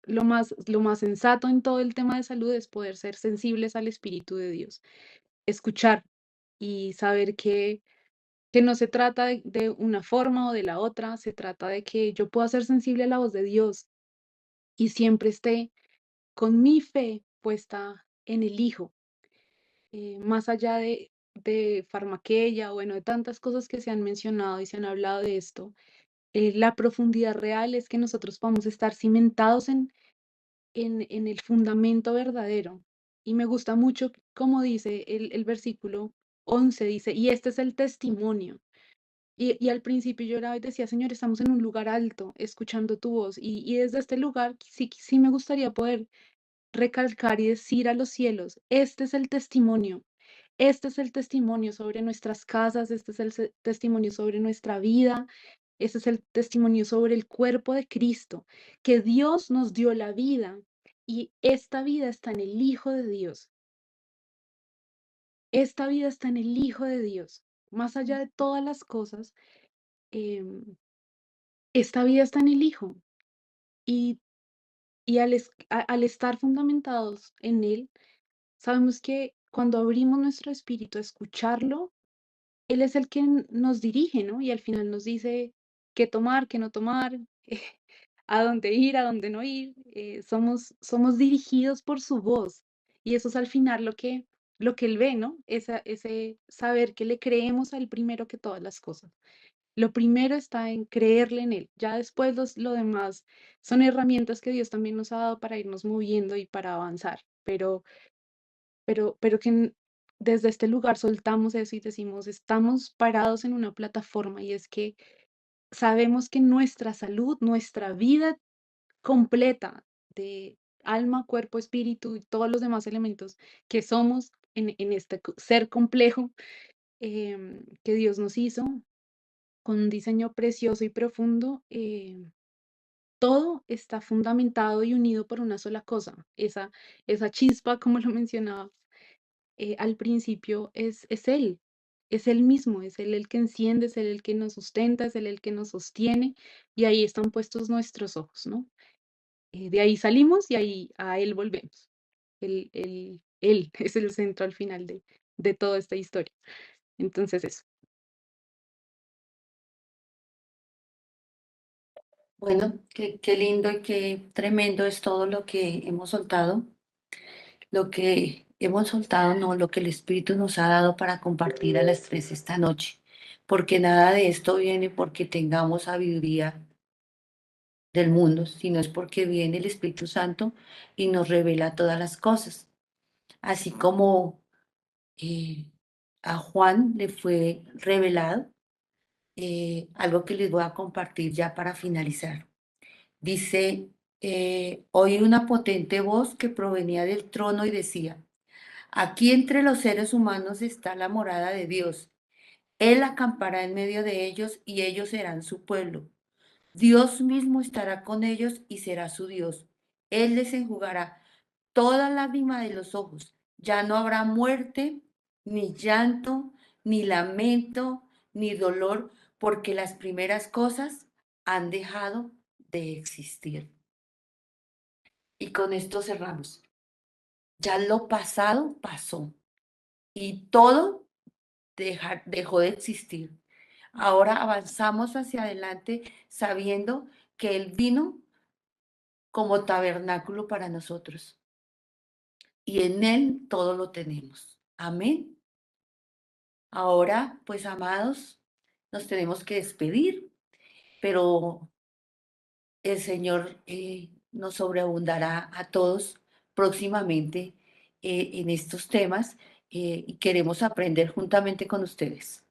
Lo más sensato en todo el tema de salud es poder ser sensibles al Espíritu de Dios, escuchar y saber que no se trata de una forma o de la otra, se trata de que yo pueda ser sensible a la voz de Dios y siempre esté con mi fe puesta en el Hijo, más allá de farmaqueia, bueno, de tantas cosas que se han mencionado y se han hablado de esto. La profundidad real es que nosotros podamos estar cimentados en el fundamento verdadero. Y me gusta mucho como dice el versículo 11, dice, y este es el testimonio. Y al principio yo oraba y decía, Señor, estamos en un lugar alto, escuchando tu voz. Y desde este lugar sí me gustaría poder recalcar y decir a los cielos, este es el testimonio sobre nuestras casas, este es el testimonio sobre nuestra vida, este es el testimonio sobre el cuerpo de Cristo, que Dios nos dio la vida y esta vida está en el Hijo de Dios. Esta vida está en el Hijo de Dios. Más allá de todas las cosas, em, esta vida está en el Hijo. Y, y al estar fundamentados en Él, sabemos que cuando abrimos nuestro espíritu a escucharlo, Él es el que nos dirige, ¿no? Y al final nos dice qué tomar, qué no tomar, a dónde ir, a dónde no ir. Somos dirigidos por su voz. Y eso es al final lo que Él ve, ¿no? Ese saber que le creemos a Él primero que todas las cosas. Lo primero está en creerle en Él. Ya después lo demás son herramientas que Dios también nos ha dado para irnos moviendo y para avanzar. Pero que desde este lugar soltamos eso y decimos, estamos parados en una plataforma y es que sabemos que nuestra salud, nuestra vida completa de alma, cuerpo, espíritu y todos los demás elementos que somos en este ser complejo, que Dios nos hizo con un diseño precioso y profundo, todo está fundamentado y unido por una sola cosa, esa chispa, como lo mencionaba al principio, es Él mismo, es Él el que enciende, es Él el que nos sustenta, es Él el que nos sostiene, y ahí están puestos nuestros ojos, ¿no? De ahí salimos y ahí a Él volvemos. Él es el centro al final de toda esta historia. Entonces eso. Bueno, qué lindo y qué tremendo es todo lo que hemos soltado. Lo que hemos soltado, no, lo que el Espíritu nos ha dado para compartir a las 3 esta noche. Porque nada de esto viene porque tengamos sabiduría del mundo, sino es porque viene el Espíritu Santo y nos revela todas las cosas. Así como a Juan le fue revelado, algo que les voy a compartir ya para finalizar. Dice, oí una potente voz que provenía del trono y decía, aquí entre los seres humanos está la morada de Dios. Él acampará en medio de ellos y ellos serán su pueblo. Dios mismo estará con ellos y será su Dios. Él les enjugará toda lágrima de los ojos. Ya no habrá muerte, ni llanto, ni lamento, ni dolor, porque las primeras cosas han dejado de existir. Y con esto cerramos. Ya lo pasado pasó y todo dejó de existir. Ahora avanzamos hacia adelante sabiendo que Él vino como tabernáculo para nosotros y en Él todo lo tenemos. Amén. Ahora, pues amados, nos tenemos que despedir, pero el Señor nos sobreabundará a todos próximamente en estos temas y queremos aprender juntamente con ustedes,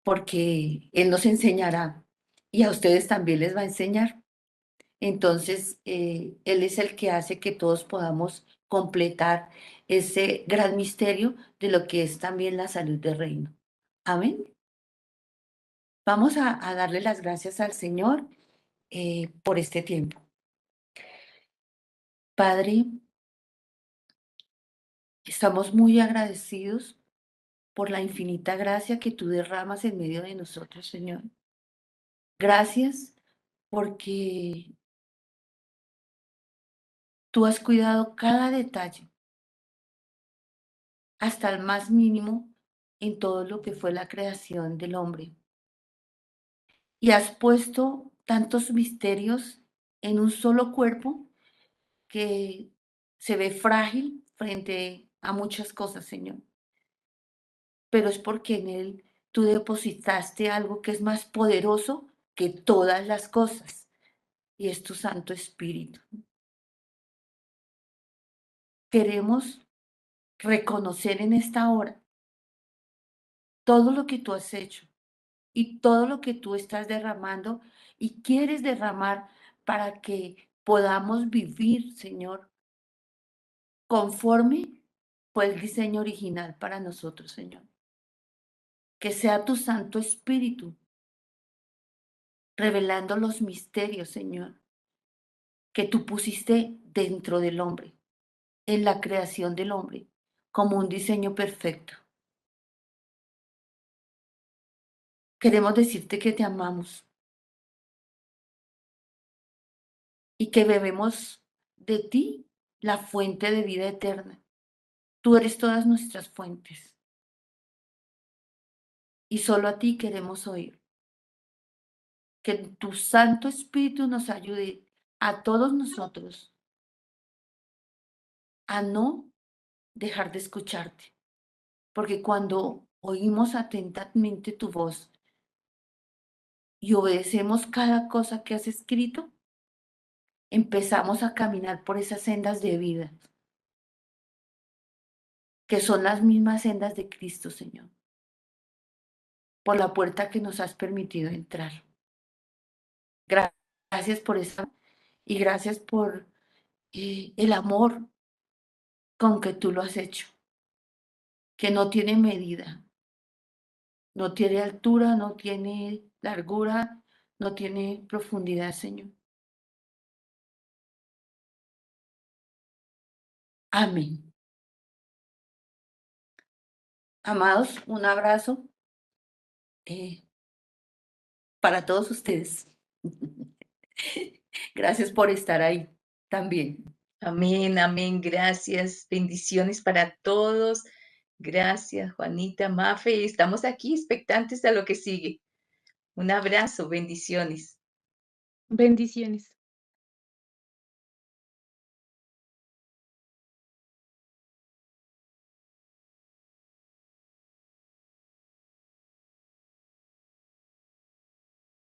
porque Él nos enseñará y a ustedes también les va a enseñar. Entonces, Él es el que hace que todos podamos completar ese gran misterio de lo que es también la salud del reino. Amén. Vamos a darle las gracias al Señor por este tiempo. Padre, estamos muy agradecidos por la infinita gracia que tú derramas en medio de nosotros, Señor. Gracias porque tú has cuidado cada detalle, hasta el más mínimo, en todo lo que fue la creación del hombre. Y has puesto tantos misterios en un solo cuerpo que se ve frágil frente a muchas cosas, Señor. Pero es porque en él tú depositaste algo que es más poderoso que todas las cosas, y es tu Santo Espíritu. Queremos reconocer en esta hora todo lo que tú has hecho y todo lo que tú estás derramando y quieres derramar para que podamos vivir, Señor, conforme fue el diseño original para nosotros, Señor. Que sea tu Santo Espíritu revelando los misterios, Señor, que tú pusiste dentro del hombre, en la creación del hombre, como un diseño perfecto. Queremos decirte que te amamos y que bebemos de ti la fuente de vida eterna. Tú eres todas nuestras fuentes y solo a ti queremos oír. Que tu Santo Espíritu nos ayude a todos nosotros a no dejar de escucharte, porque cuando oímos atentamente tu voz y obedecemos cada cosa que has escrito, empezamos a caminar por esas sendas de vida, que son las mismas sendas de Cristo, Señor, por la puerta que nos has permitido entrar. Gracias por eso y gracias por el amor con que tú lo has hecho, que no tiene medida, no tiene altura, no tiene largura, no tiene profundidad, Señor. Amén. Amados, un abrazo para todos ustedes. Gracias por estar ahí también. Amén, amén. Gracias. Bendiciones para todos. Gracias, Juanita, Mafe. Estamos aquí expectantes a lo que sigue. Un abrazo, bendiciones. Bendiciones.